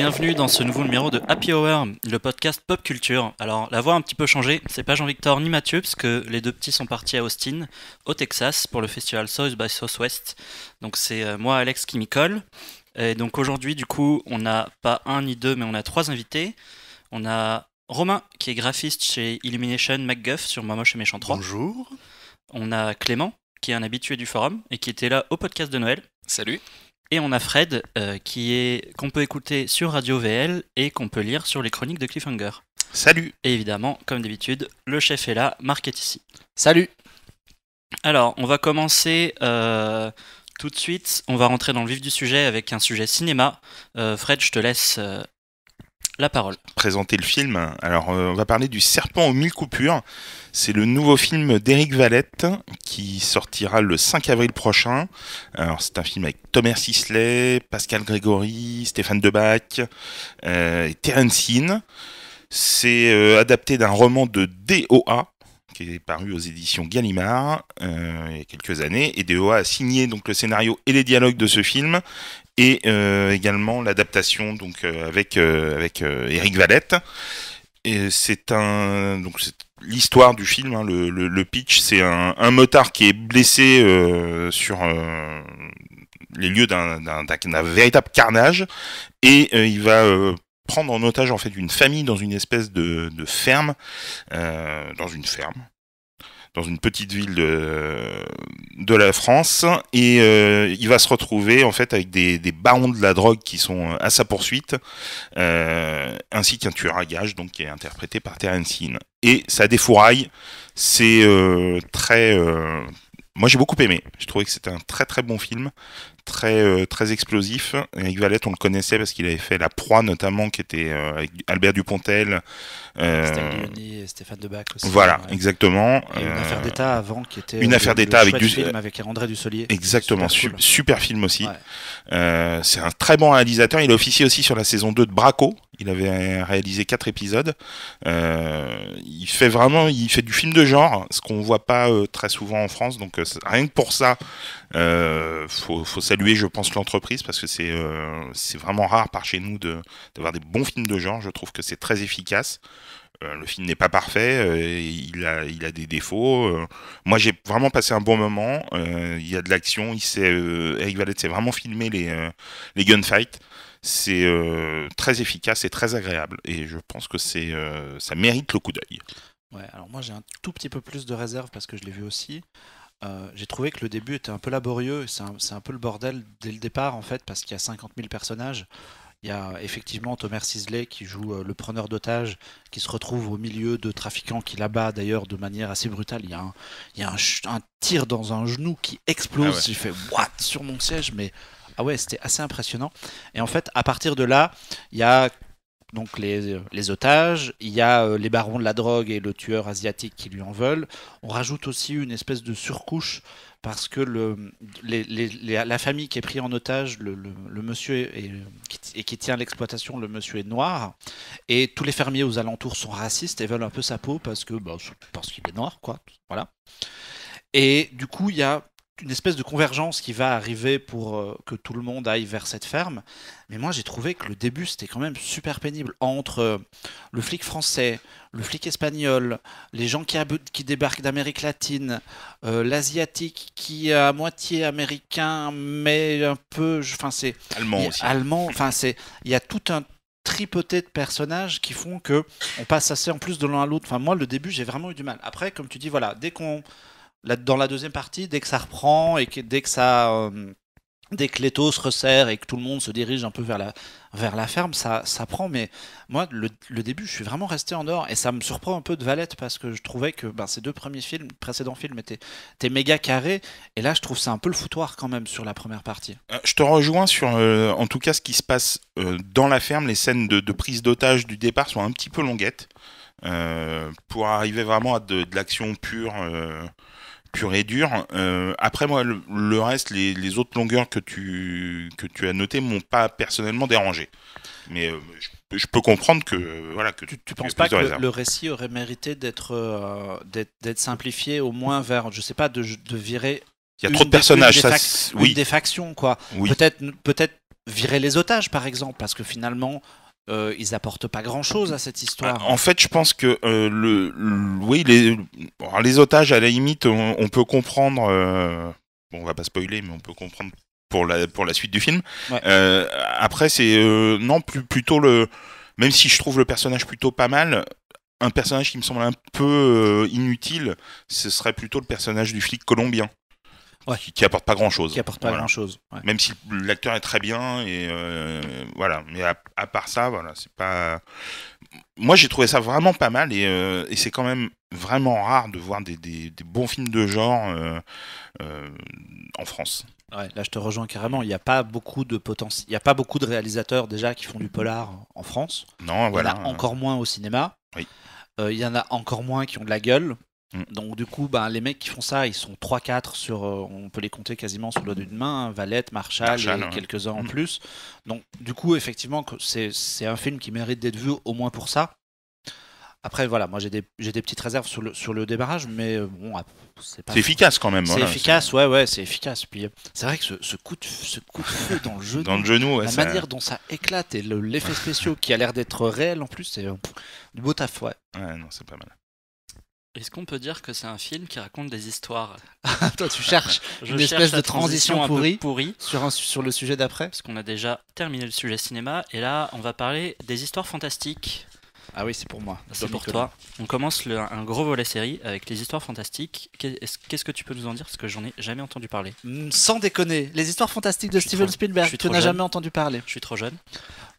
Bienvenue dans ce nouveau numéro de Happy Hour, le podcast pop culture. Alors la voix a un petit peu changé, c'est pas Jean-Victor ni Mathieu parce que les deux petits sont partis à Austin, au Texas, pour le festival South by Southwest. Donc c'est moi Alex qui m'y colle. Et donc aujourd'hui du coup on n'a pas un ni deux mais on a trois invités. On a Romain qui est graphiste chez Illumination MacGuff sur Moche et Méchant 3. Bonjour. On a Clément qui est un habitué du forum et qui était là au podcast de Noël. Salut. Et on a Fred, qu'on peut écouter sur Radio VL et qu'on peut lire sur les chroniques de Cliffhanger. Salut. Et évidemment, comme d'habitude, le chef est là, Marc est ici. Salut. Alors, on va commencer tout de suite. On va rentrer dans le vif du sujet avec un sujet cinéma. Fred, je te laisse la parole. Présenter le film. Alors, on va parler du Serpent aux mille coupures. C'est le nouveau film d'Éric Valette qui sortira le 5 avril prochain. Alors, c'est un film avec Thomas Sisley, Pascal Grégory, Stéphane Debac et Terence Hill. C'est adapté d'un roman de DOA qui est paru aux éditions Gallimard il y a quelques années. Et DOA a signé donc le scénario et les dialogues de ce film. Et également l'adaptation donc avec Éric Valette. Et c'est l'histoire du film, hein, le pitch, c'est un motard qui est blessé sur les lieux d'un véritable carnage et il va prendre en otage en fait une famille dans une espèce de ferme, dans une petite ville de la France, et il va se retrouver en fait avec des barons de la drogue qui sont à sa poursuite, ainsi qu'un tueur à gages donc qui est interprété par Terence Hill. Et ça défouraille, c'est très moi j'ai beaucoup aimé. Je trouvais que c'était un très très bon film, très explosif. Éric Valette, on le connaissait parce qu'il avait fait La Proie notamment, qui était avec Albert Dupontel, Stéphane et Stéphane Debac aussi. Voilà, exactement. Et Une affaire d'État avant, qui était Une affaire d'État avec film avec André Dussolier. Exactement, super film aussi. Ouais. C'est un très bon réalisateur. Il a officié aussi sur la saison 2 de Braco. Il avait réalisé 4 épisodes. Il fait du film de genre, ce qu'on voit pas très souvent en France. Donc rien que pour ça, faut saluer, je pense, l'entreprise parce que c'est vraiment rare par chez nous d'avoir des bons films de genre. Je trouve que c'est très efficace. Le film n'est pas parfait, il a des défauts. Moi, j'ai vraiment passé un bon moment. Il y a de l'action. Éric Valette s'est vraiment filmé les gunfights. C'est très efficace et très agréable. Et je pense que ça mérite le coup d'œil. Ouais, alors moi j'ai un tout petit peu plus de réserve parce que je l'ai vu aussi. J'ai trouvé que le début était un peu laborieux. C'est un peu le bordel dès le départ en fait parce qu'il y a 50 000 personnages. Il y a effectivement Thomas Sisley qui joue le preneur d'otages, qui se retrouve au milieu de trafiquants qui l'abat d'ailleurs de manière assez brutale. Il y a un tir dans un genou qui explose. Ah ouais. J'ai fait what sur mon siège, mais ah ouais, c'était assez impressionnant. Et en fait, à partir de là, il y a donc les otages, il y a les barons de la drogue et le tueur asiatique qui lui en veulent. On rajoute aussi une espèce de surcouche parce que la famille qui est prise en otage, le monsieur qui tient l'exploitation, le monsieur est noir, et tous les fermiers aux alentours sont racistes et veulent un peu sa peau parce qu'il est noir, quoi. Voilà. Et du coup, il y a une espèce de convergence qui va arriver pour que tout le monde aille vers cette ferme. Mais moi, j'ai trouvé que le début, c'était quand même super pénible. Entre le flic français, le flic espagnol, les gens qui débarquent d'Amérique latine, l'asiatique qui est à moitié américain, mais un peu... c'est Allemand aussi. Allemand, il y a tout un tripoté de personnages qui font que on passe assez en plus de l'un à l'autre. Enfin, moi, le début, j'ai vraiment eu du mal. Après, comme tu dis, voilà, dans la deuxième partie, dès que ça reprend et dès que l'étau se resserre et que tout le monde se dirige un peu vers la ferme, ça prend. Mais moi, le début, je suis vraiment resté en dehors et ça me surprend un peu de Valette parce que je trouvais que ces deux précédents films étaient méga carrés et là, je trouve c'est un peu le foutoir quand même sur la première partie. Je te rejoins sur, en tout cas, ce qui se passe dans la ferme. Les scènes de prise d'otage du départ sont un petit peu longuettes pour arriver vraiment à de l'action pure et dure. Après moi, le reste, les autres longueurs que tu as notées m'ont pas personnellement dérangé. Mais je peux comprendre que voilà que tu penses pas que le récit aurait mérité d'être simplifié au moins vers, je sais pas, de virer. Il y a trop de personnages, une des factions quoi. Oui. Peut-être virer les otages, par exemple, parce que finalement, ils apportent pas grand-chose à cette histoire. En fait, je pense que oui, les otages, à la limite, on peut comprendre. Bon, on va pas spoiler, mais on peut comprendre pour la suite du film. Ouais. Après, c'est non, plutôt le. Même si je trouve le personnage plutôt pas mal, un personnage qui me semble un peu inutile, ce serait plutôt le personnage du flic colombien. Ouais. Qui apporte pas grand chose. Qui apporte pas grand-chose. Ouais. Même si l'acteur est très bien et voilà, mais à part ça, voilà, c'est pas. Moi, j'ai trouvé ça vraiment pas mal et c'est quand même vraiment rare de voir des bons films de genre en France. Ouais, là, je te rejoins carrément. Il n'y a pas beaucoup de potentiel. Il n'y a pas beaucoup de réalisateurs déjà qui font du polar en France. Non, voilà. Il y en a encore moins au cinéma. Oui. Il y en a encore moins qui ont de la gueule. Mm. Donc du coup, les mecs qui font ça, ils sont 3-4 sur, on peut les compter quasiment sur le doigt d'une main, hein, Valette, Marshall et ouais. quelques-uns en plus. Donc du coup, effectivement, c'est un film qui mérite d'être vu au moins pour ça. Après, voilà, moi j'ai des petites réserves sur le démarrage, mais bon, c'est pas. C'est efficace quand même. C'est voilà, efficace, ouais, c'est efficace. Puis c'est vrai que ce coup de feu dans le genou, Dans le genou, ouais, la manière dont ça éclate et l'effet spéciaux qui a l'air d'être réel en plus, c'est du beau taf, ouais. Ouais, non, c'est pas mal. Est-ce qu'on peut dire que c'est un film qui raconte des histoires? Toi, tu cherches Je une cherche espèce la de transition un peu pourrie pourrie, sur le sujet d'après. parce qu'on a déjà terminé le sujet cinéma, et là, on va parler des histoires fantastiques. Ah oui, c'est pour moi. C'est pour toi. On commence un gros volet série avec les histoires fantastiques. Qu'est-ce que tu peux nous en dire? Parce que j'en ai jamais entendu parler. Sans déconner, les histoires fantastiques de Steven Spielberg, tu n'as jamais entendu parler. Je suis trop jeune.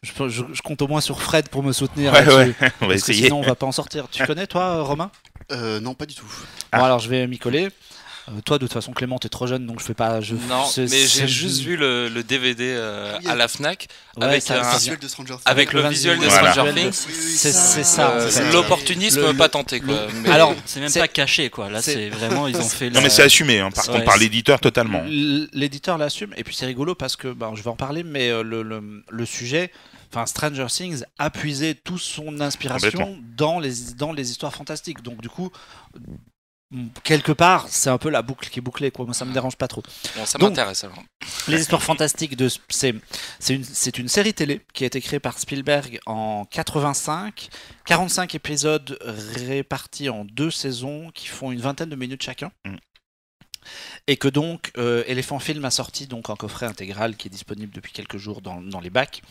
Je compte au moins sur Fred pour me soutenir. Ouais, là-dessus, on va parce que essayer. sinon, on va pas en sortir. Tu connais, toi, Romain? Non, pas du tout. Bon, alors je vais m'y coller. Toi, de toute façon, Clément, t'es trop jeune, donc je fais pas. Non, mais j'ai juste vu le DVD à la Fnac Ouais, avec ça, Le un, visuel de Stranger Things. avec le visuel de Voilà. Stranger Visuel. Things. C'est ça. en fait. L'opportunisme Le- pas tenté quoi. Mais- Alors, C'est même c'est- pas caché, quoi. Là, c'est- c'est vraiment, ils ont fait. Non, mais c'est assumé, hein, par Ouais. contre, par l'éditeur totalement. L'éditeur l'assume, et puis c'est rigolo parce que je vais en parler, mais le sujet, enfin Stranger Things a puisé toute son inspiration Complètement. dans les histoires fantastiques. Donc du coup, quelque part, c'est un peu la boucle qui est bouclée, quoi. Moi, ça me dérange pas trop. Bon, ça Donc- m'intéresse alors. Les histoires fantastiques c'est une série télé qui a été créée par Spielberg en 85, 45 épisodes répartis en 2 saisons qui font une vingtaine de minutes chacun. Mm. Et que donc Elephant Film a sorti donc un coffret intégral qui est disponible depuis quelques jours dans les bacs.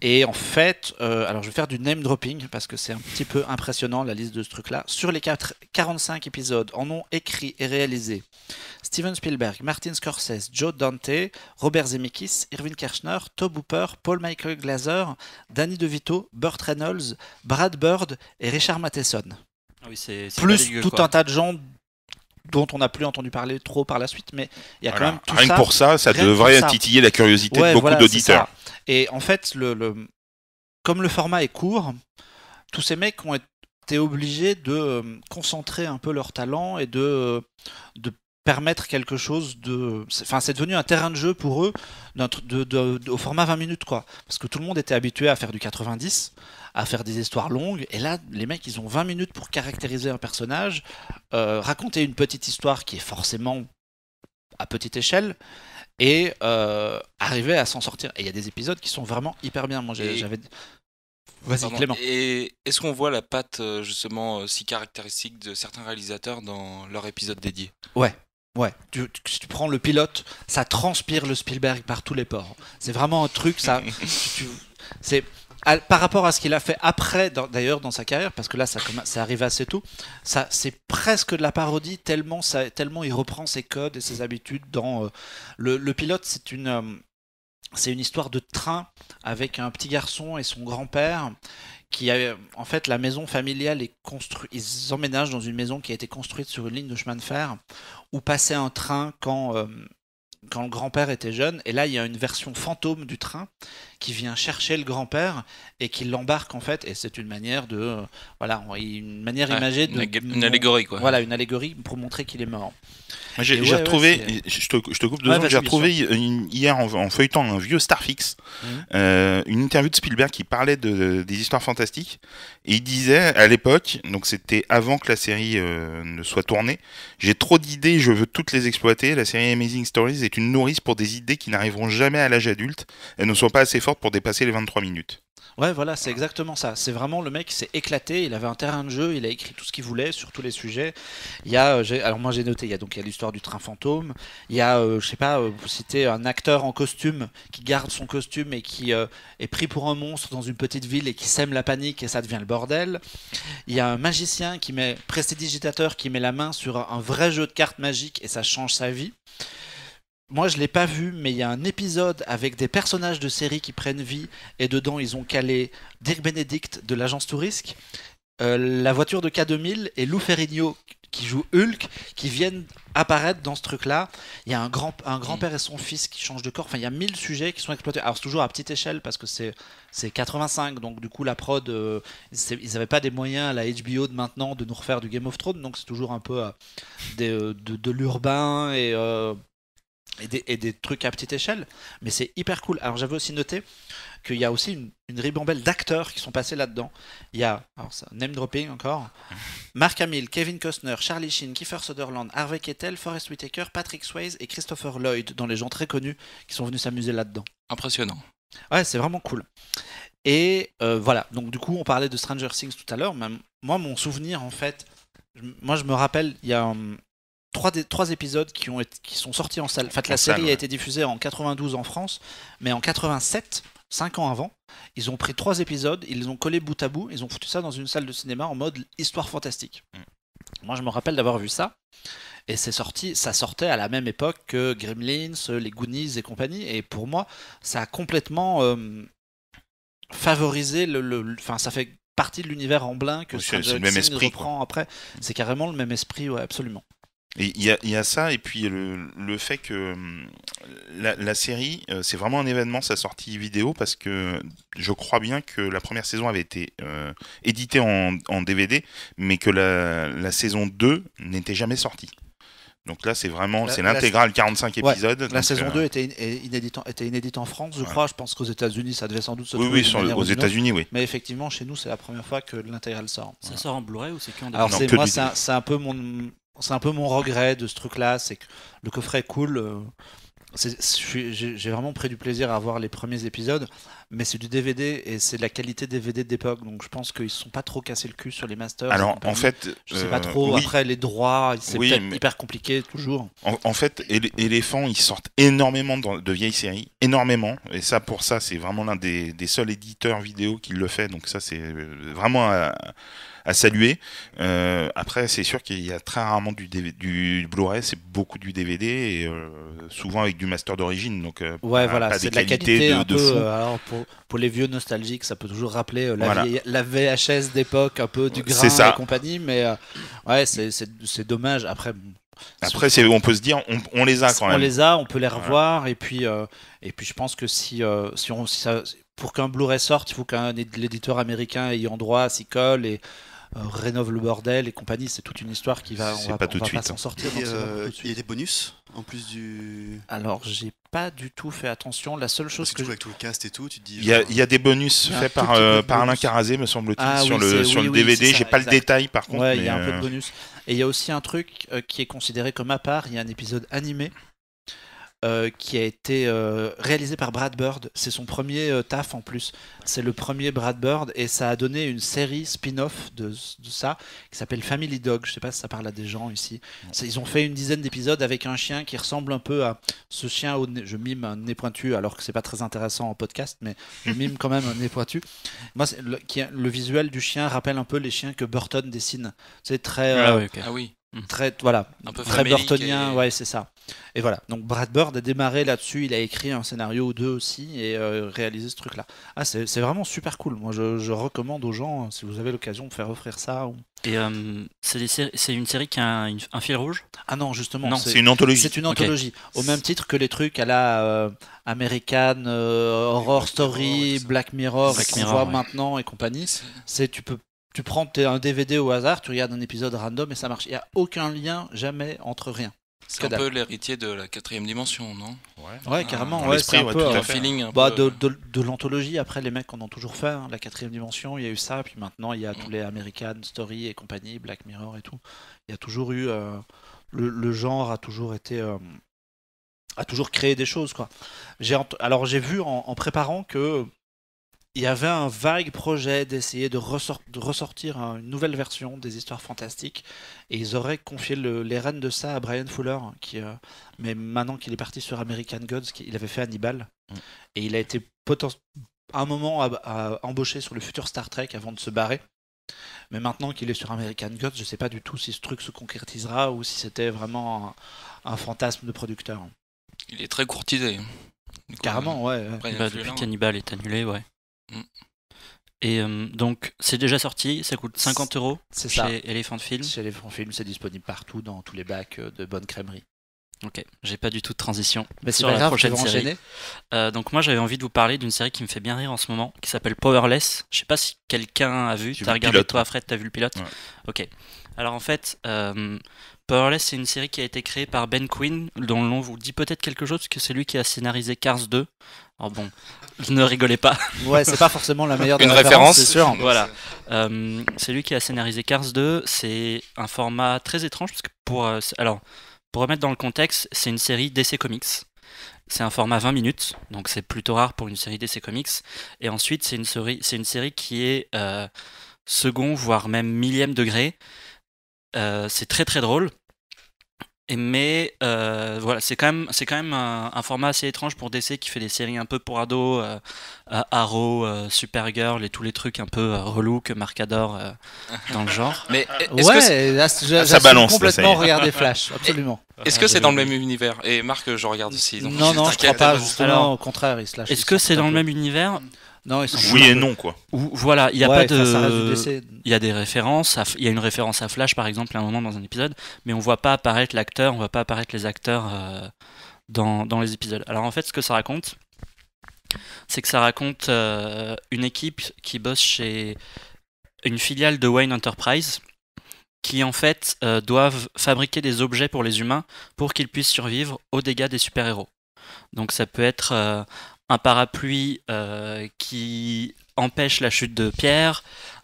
Et en fait, alors je vais faire du name dropping parce que c'est un petit peu impressionnant la liste de ce truc-là. Sur les 45 épisodes, en ont écrit et réalisé Steven Spielberg, Martin Scorsese, Joe Dante, Robert Zemeckis, Irving Kershner, Tobe Hooper, Paul Michael Glaser, Danny DeVito, Burt Reynolds, Brad Bird et Richard Matheson. Ah oui, c'est Plus pas dégueu, tout quoi. un tas de gens dont on n'a plus entendu parler trop par la suite, mais il y a Voilà. quand même tout Rien ça. que pour ça, ça rien que devrait pour ça. titiller la curiosité de beaucoup voilà, d'auditeurs. c'est ça. Et en fait, comme le format est court, tous ces mecs ont été obligés de concentrer un peu leur talent et de permettre quelque chose de. Enfin, c'est devenu un terrain de jeu pour eux au format 20 minutes, quoi. Parce que tout le monde était habitué à faire du 90, à faire des histoires longues. Et là, les mecs, ils ont 20 minutes pour caractériser un personnage, raconter une petite histoire qui est forcément à petite échelle. Et arriver à s'en sortir. Et il y a des épisodes qui sont vraiment hyper bien. Moi, j'avais. Vas-y, Pardon. Clément. Et est-ce qu'on voit la patte justement si caractéristique de certains réalisateurs dans leur épisode dédié? Ouais. Si tu prends le pilote, ça transpire le Spielberg par tous les pores. C'est vraiment un truc, ça. C'est par rapport à ce qu'il a fait après, d'ailleurs dans sa carrière, parce que là, ça arrive assez tôt. Ça, c'est presque de la parodie tellement il reprend ses codes et ses habitudes dans le pilote. C'est une histoire de train avec un petit garçon et son grand-père qui a, en fait, la maison familiale est construite. Ils emménagent dans une maison qui a été construite sur une ligne de chemin de fer où passait un train quand le grand-père était jeune. Et là, il y a une version fantôme du train qui vient chercher le grand-père et qui l'embarque en fait. Et c'est une manière une manière imagée Une allégorie quoi. Voilà, une allégorie pour montrer qu'il est mort. Moi, j'ai Et retrouvé, c'est- je te coupe deux Ouais, secondes, vas-y, j'ai bien retrouvé hier en feuilletant un vieux Starfix, une interview de Spielberg qui parlait des histoires fantastiques, et il disait à l'époque, donc c'était avant que la série ne soit tournée, j'ai trop d'idées, je veux toutes les exploiter, la série Amazing Stories est est une nourrice pour des idées qui n'arriveront jamais à l'âge adulte. Elles ne sont pas assez fortes pour dépasser les 23 minutes. Ouais, voilà, c'est exactement ça. C'est vraiment le mec qui s'est éclaté. Il avait un terrain de jeu, il a écrit tout ce qu'il voulait sur tous les sujets. Il y a, alors moi j'ai noté, il y a l'histoire du train fantôme. Il y a, je sais pas, vous citez un acteur en costume qui garde son costume et qui est pris pour un monstre dans une petite ville et qui sème la panique et ça devient le bordel. Il y a un magicien prestidigitateur qui met la main sur un vrai jeu de cartes magiques et ça change sa vie. Moi, je l'ai pas vu, mais il y a un épisode avec des personnages de série qui prennent vie, et dedans, ils ont calé Dirk Benedict de l'agence Touriste, la voiture de K2000 et Lou Ferrigno qui joue Hulk, qui viennent apparaître dans ce truc-là. Il y a un grand-père et son fils qui changent de corps. Enfin, il y a 1000 sujets qui sont exploités. Alors, c'est toujours à petite échelle parce que c'est 85, donc du coup, la prod, ils n'avaient pas des moyens à la HBO de maintenant de nous refaire du Game of Thrones, donc c'est toujours un peu de l'urbain et des trucs à petite échelle, mais c'est hyper cool. Alors j'avais aussi noté qu'il y a aussi une ribambelle d'acteurs qui sont passés là-dedans. Il y a, alors ça, name dropping encore, Mark Hamill, Kevin Costner, Charlie Sheen, Kiefer Sutherland, Harvey Keitel, Forest Whitaker, Patrick Swayze et Christopher Lloyd, dans les gens très connus qui sont venus s'amuser là-dedans. Impressionnant. Ouais, c'est vraiment cool. Et voilà, donc du coup on parlait de Stranger Things tout à l'heure, même moi mon souvenir en fait, je me rappelle, il y a... Trois épisodes qui sont sortis en salle. En fait, la série a été diffusée en 92 en France, mais en 87, 5 ans avant, ils ont pris 3 épisodes, ils les ont collés bout à bout, ils ont foutu ça dans une salle de cinéma en mode histoire fantastique. Moi, je me rappelle d'avoir vu ça, et ça sortait à la même époque que Gremlins, les Goonies et compagnie, et pour moi, ça a complètement favorisé enfin, ça fait partie de l'univers Amblin que Stranger Things reprend après. C'est carrément le même esprit, ouais, absolument. Et il y a ça, et puis le fait que la série, c'est vraiment un événement, sa sortie vidéo, parce que je crois bien que la première saison avait été éditée en DVD, mais que la saison 2 n'était jamais sortie. Donc là, c'est vraiment l'intégrale 45 épisodes. Ouais, la saison 2 était inédite en France, je crois. Je pense qu'aux États-Unis, ça devait sans doute se trouver. Oui, aux États-Unis, oui. Mais effectivement, chez nous, c'est la première fois que l'intégrale sort. Ça sort en Blu-ray ou c'est que en DVD? Alors, c'est un peu mon regret de ce truc-là, c'est que le coffret est cool. J'ai vraiment pris du plaisir à voir les premiers épisodes, mais c'est du DVD et c'est de la qualité DVD d'époque, donc je pense qu'ils ne se sont pas trop cassés le cul sur les masters. Alors en fait, je sais pas trop. Oui. Après les droits, c'est peut-être hyper compliqué toujours. En fait, Éléphant, ils sortent énormément de vieilles séries, énormément, et ça pour ça c'est vraiment l'un des seuls éditeurs vidéo qui le fait, donc ça c'est vraiment à saluer. Après, c'est sûr qu'il y a très rarement du Blu-ray, c'est beaucoup du DVD et souvent avec du master d'origine, donc ouais, voilà, pas c'est des de la qualité un peu. fou. Alors pour les vieux nostalgiques, ça peut toujours rappeler la VHS d'époque, un peu du grain et compagnie, mais ouais, c'est dommage. Après, on peut se dire, on les a quand même. On les a, on peut les revoir, et puis je pense que pour qu'un Blu-ray sorte, il faut qu'un l'éditeur américain ayant droit s'y colle et rénove le bordel et compagnie. C'est toute une histoire qui va, on va pas s'en sortir. Il y a des bonus en plus du. Alors, j'ai pas du tout fait attention. La seule chose que avec tout le cast et tout, tu te dis. Il y a des bonus faits par Alain Carazé, me semble-t-il, sur le DVD. J'ai pas le détail par contre. Ouais, il y a un peu de bonus. Et il y a aussi un truc qui est considéré comme à part. Il y a un épisode animé qui a été réalisé par Brad Bird. C'est son premier taf en plus. C'est le premier Brad Bird et ça a donné une série spin-off de ça qui s'appelle Family Dog. Je sais pas si ça parle à des gens ici. Ils ont fait une dizaine d'épisodes avec un chien qui ressemble un peu à ce chien au nez. Je mime un nez pointu alors que c'est pas très intéressant en podcast, mais je mime quand même un nez pointu. Moi, le visuel du chien rappelle un peu les chiens que Burton dessine. C'est très. Ah oui. Très, voilà, un peu très burtonien, ouais, c'est ça. Et voilà, donc Brad Bird a démarré là-dessus, il a écrit un scénario ou deux aussi et réalisé ce truc-là. Ah, c'est vraiment super cool. Moi, je recommande aux gens, si vous avez l'occasion, de faire offrir ça. Et c'est une série qui a un fil rouge? Ah non, justement, non, c'est une anthologie. C'est une anthologie, au même titre que les trucs à la American Horror Story, Black Mirror, qu'on voit maintenant et compagnie. Tu prends un DVD au hasard, tu regardes un épisode random et ça marche. Il n'y a aucun lien, jamais, entre rien. C'est un peu l'héritier de la 4ème dimension, non? Ouais, carrément. Ouais, c'est un peu un feeling. De l'anthologie, après, les mecs en ont toujours fait. Hein, la 4ème dimension, il y a eu ça. Puis maintenant, il y a tous les American Story et compagnie, Black Mirror et tout. Il y a toujours eu. Le genre a toujours été à toujours créer des choses, quoi. Alors j'ai vu en préparant que il y avait un vague projet d'essayer de ressortir une nouvelle version des histoires fantastiques, et ils auraient confié les rênes de ça à Brian Fuller, mais maintenant qu'il est parti sur American Gods, il avait fait Hannibal, et il a été à un moment embauché sur le futur Star Trek avant de se barrer. Mais maintenant qu'il est sur American Gods, je sais pas du tout si ce truc se concrétisera ou si c'était vraiment un fantasme de producteur. Il est très courtisé. Du coup, Carrément, ouais. Brian Bah, Fuller, depuis qu'Hannibal est annulé, ouais. Mm. Et donc, c'est déjà sorti, ça coûte 50 € C'est ça. chez Elephant Film. Chez les films, c'est disponible partout dans tous les bacs de bonne crèmerie. Ok, j'ai pas du tout de transition Mais c'est sur pas la grave, prochaine tu vas série. enchaîner. Donc moi j'avais envie de vous parler d'une série qui me fait bien rire en ce moment, qui s'appelle Powerless. Je sais pas si quelqu'un a vu. J'ai T'as vu le regardé pilote, toi, ouais. Fred, t'as vu le pilote? Ouais. Ok. Alors en fait, Powerless c'est une série qui a été créée par Ben Quinn, dont le nom vous dit peut-être quelque chose, parce que c'est lui qui a scénarisé Cars 2. Alors bon, ne rigolez pas. Ouais, c'est pas forcément la meilleure des Une références, référence. c'est sûr. Voilà. C'est lui qui a scénarisé Cars 2. C'est un format très étrange, parce que pour remettre dans le contexte, c'est une série DC Comics. C'est un format 20 minutes, donc c'est plutôt rare pour une série DC Comics. Et ensuite, c'est une série qui est second, voire même millième degré. C'est très très drôle. Mais voilà, c'est quand même un format assez étrange pour DC qui fait des séries un peu pour ados, Arrow, Supergirl et tous les trucs un peu relous que Marc adore dans le genre. Mais est-ce Ouais, que c'est là, ça j'assume balance, là, complètement ça y est. regarder Flash, absolument. dans le même univers? Et Marc, je regarde aussi. Donc Non, je crois t'inquiète. pas, justement, Alors, au contraire, ils se lâchent. Est-ce ils que s'en c'est foutent dans un le peu. même univers? Non, ils sont Oui et non, quoi. Ou voilà, il y a Ouais, pas enfin, ça reste du de. DC. Il y a des références, il y a une référence à Flash par exemple à un moment dans un épisode, mais on voit pas apparaître l'acteur, on voit pas apparaître les acteurs dans les épisodes. Alors en fait, ce que ça raconte, c'est que ça raconte une équipe qui bosse chez une filiale de Wayne Enterprise, qui en fait doivent fabriquer des objets pour les humains pour qu'ils puissent survivre aux dégâts des super-héros. Donc ça peut être un parapluie qui empêche la chute de pierre,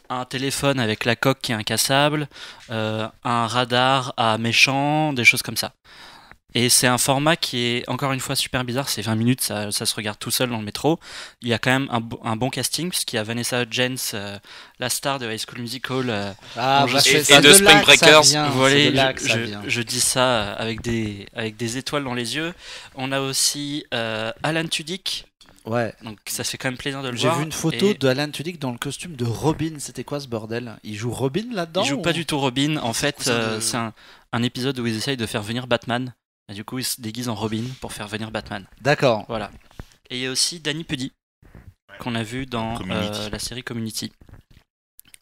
un téléphone avec la coque qui est incassable, un radar à méchant, des choses comme ça. Et c'est un format qui est encore une fois super bizarre, c'est 20 minutes, ça se regarde tout seul dans le métro. Il y a quand même un bon casting, puisqu'il y a Vanessa Hudgens, la star de High School Musical. Ah, Et bah, c'est de là Spring que ça Breakers. vient, Voilà, c'est de là que ça vient. je dis ça avec des étoiles dans les yeux. On a aussi Alan Tudyk, Ouais. donc ça fait quand même plaisir de le J'ai voir. vu une photo Et d'Alan Tudyk dans le costume de Robin. C'était quoi ce bordel? Il joue Robin là-dedans il joue ou- pas du tout Robin. En fait, cousin de- c'est un épisode où ils essayent de faire venir Batman. Et du coup, ils se déguisent en Robin pour faire venir Batman. D'accord. Voilà. Et il y a aussi Danny Pudi, qu'on a vu dans Community. la série Community.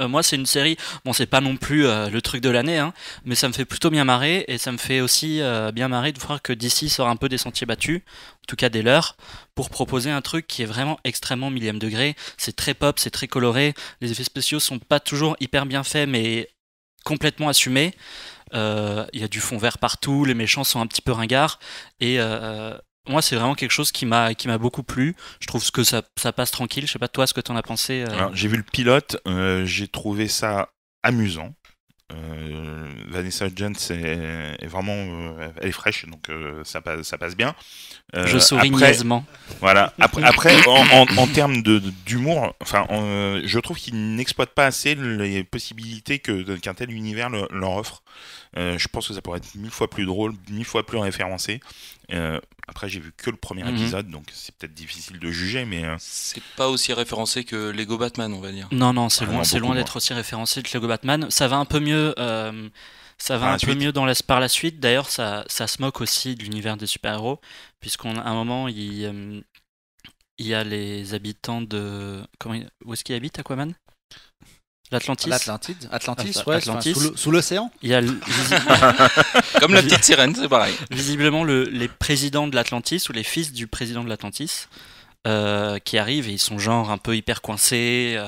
Moi, c'est une série, bon, c'est pas non plus le truc de l'année, hein, mais ça me fait plutôt bien marrer, et ça me fait aussi bien marrer de voir que DC sort un peu des sentiers battus, en tout cas des leurs, pour proposer un truc qui est vraiment extrêmement millième degré. C'est très pop, c'est très coloré, les effets spéciaux sont pas toujours hyper bien faits, mais complètement assumés. Il y a du fond vert partout, les méchants sont un petit peu ringards, et moi, c'est vraiment quelque chose qui m'a beaucoup plu. Je trouve que ça passe tranquille. Je sais pas toi ce que t'en as pensé. Alors, j'ai vu le pilote, j'ai trouvé ça amusant. Vanessa Hudgens est vraiment, elle est fraîche, donc ça passe bien. Je souris après, niaisement. voilà. Après, en termes d'humour, enfin, je trouve qu'ils n'exploitent pas assez les possibilités qu'un tel univers leur offre. Je pense que ça pourrait être 1000 fois plus drôle, 1000 fois plus référencé. Après, j'ai vu que le premier Mhm. épisode, donc c'est peut-être difficile de juger, mais C'est pas aussi référencé que Lego Batman, on va dire. Non, c'est Ah loin, non, c'est beaucoup loin d'être aussi référencé que Lego Batman. Ça va un peu mieux. Ça va Par la un peu suite. mieux par la suite. D'ailleurs, ça se moque aussi de l'univers des super-héros, puisqu'à un moment, il y a les habitants de. Où est-ce qu'ils habitent, Aquaman? L'Atlantis. Atlantis, Atlantis. ouais, enfin, sous l'océan. Il y a Comme la petite sirène, c'est pareil. visiblement les présidents de l'Atlantis ou les fils du président de l'Atlantis qui arrivent et ils sont genre un peu hyper coincés,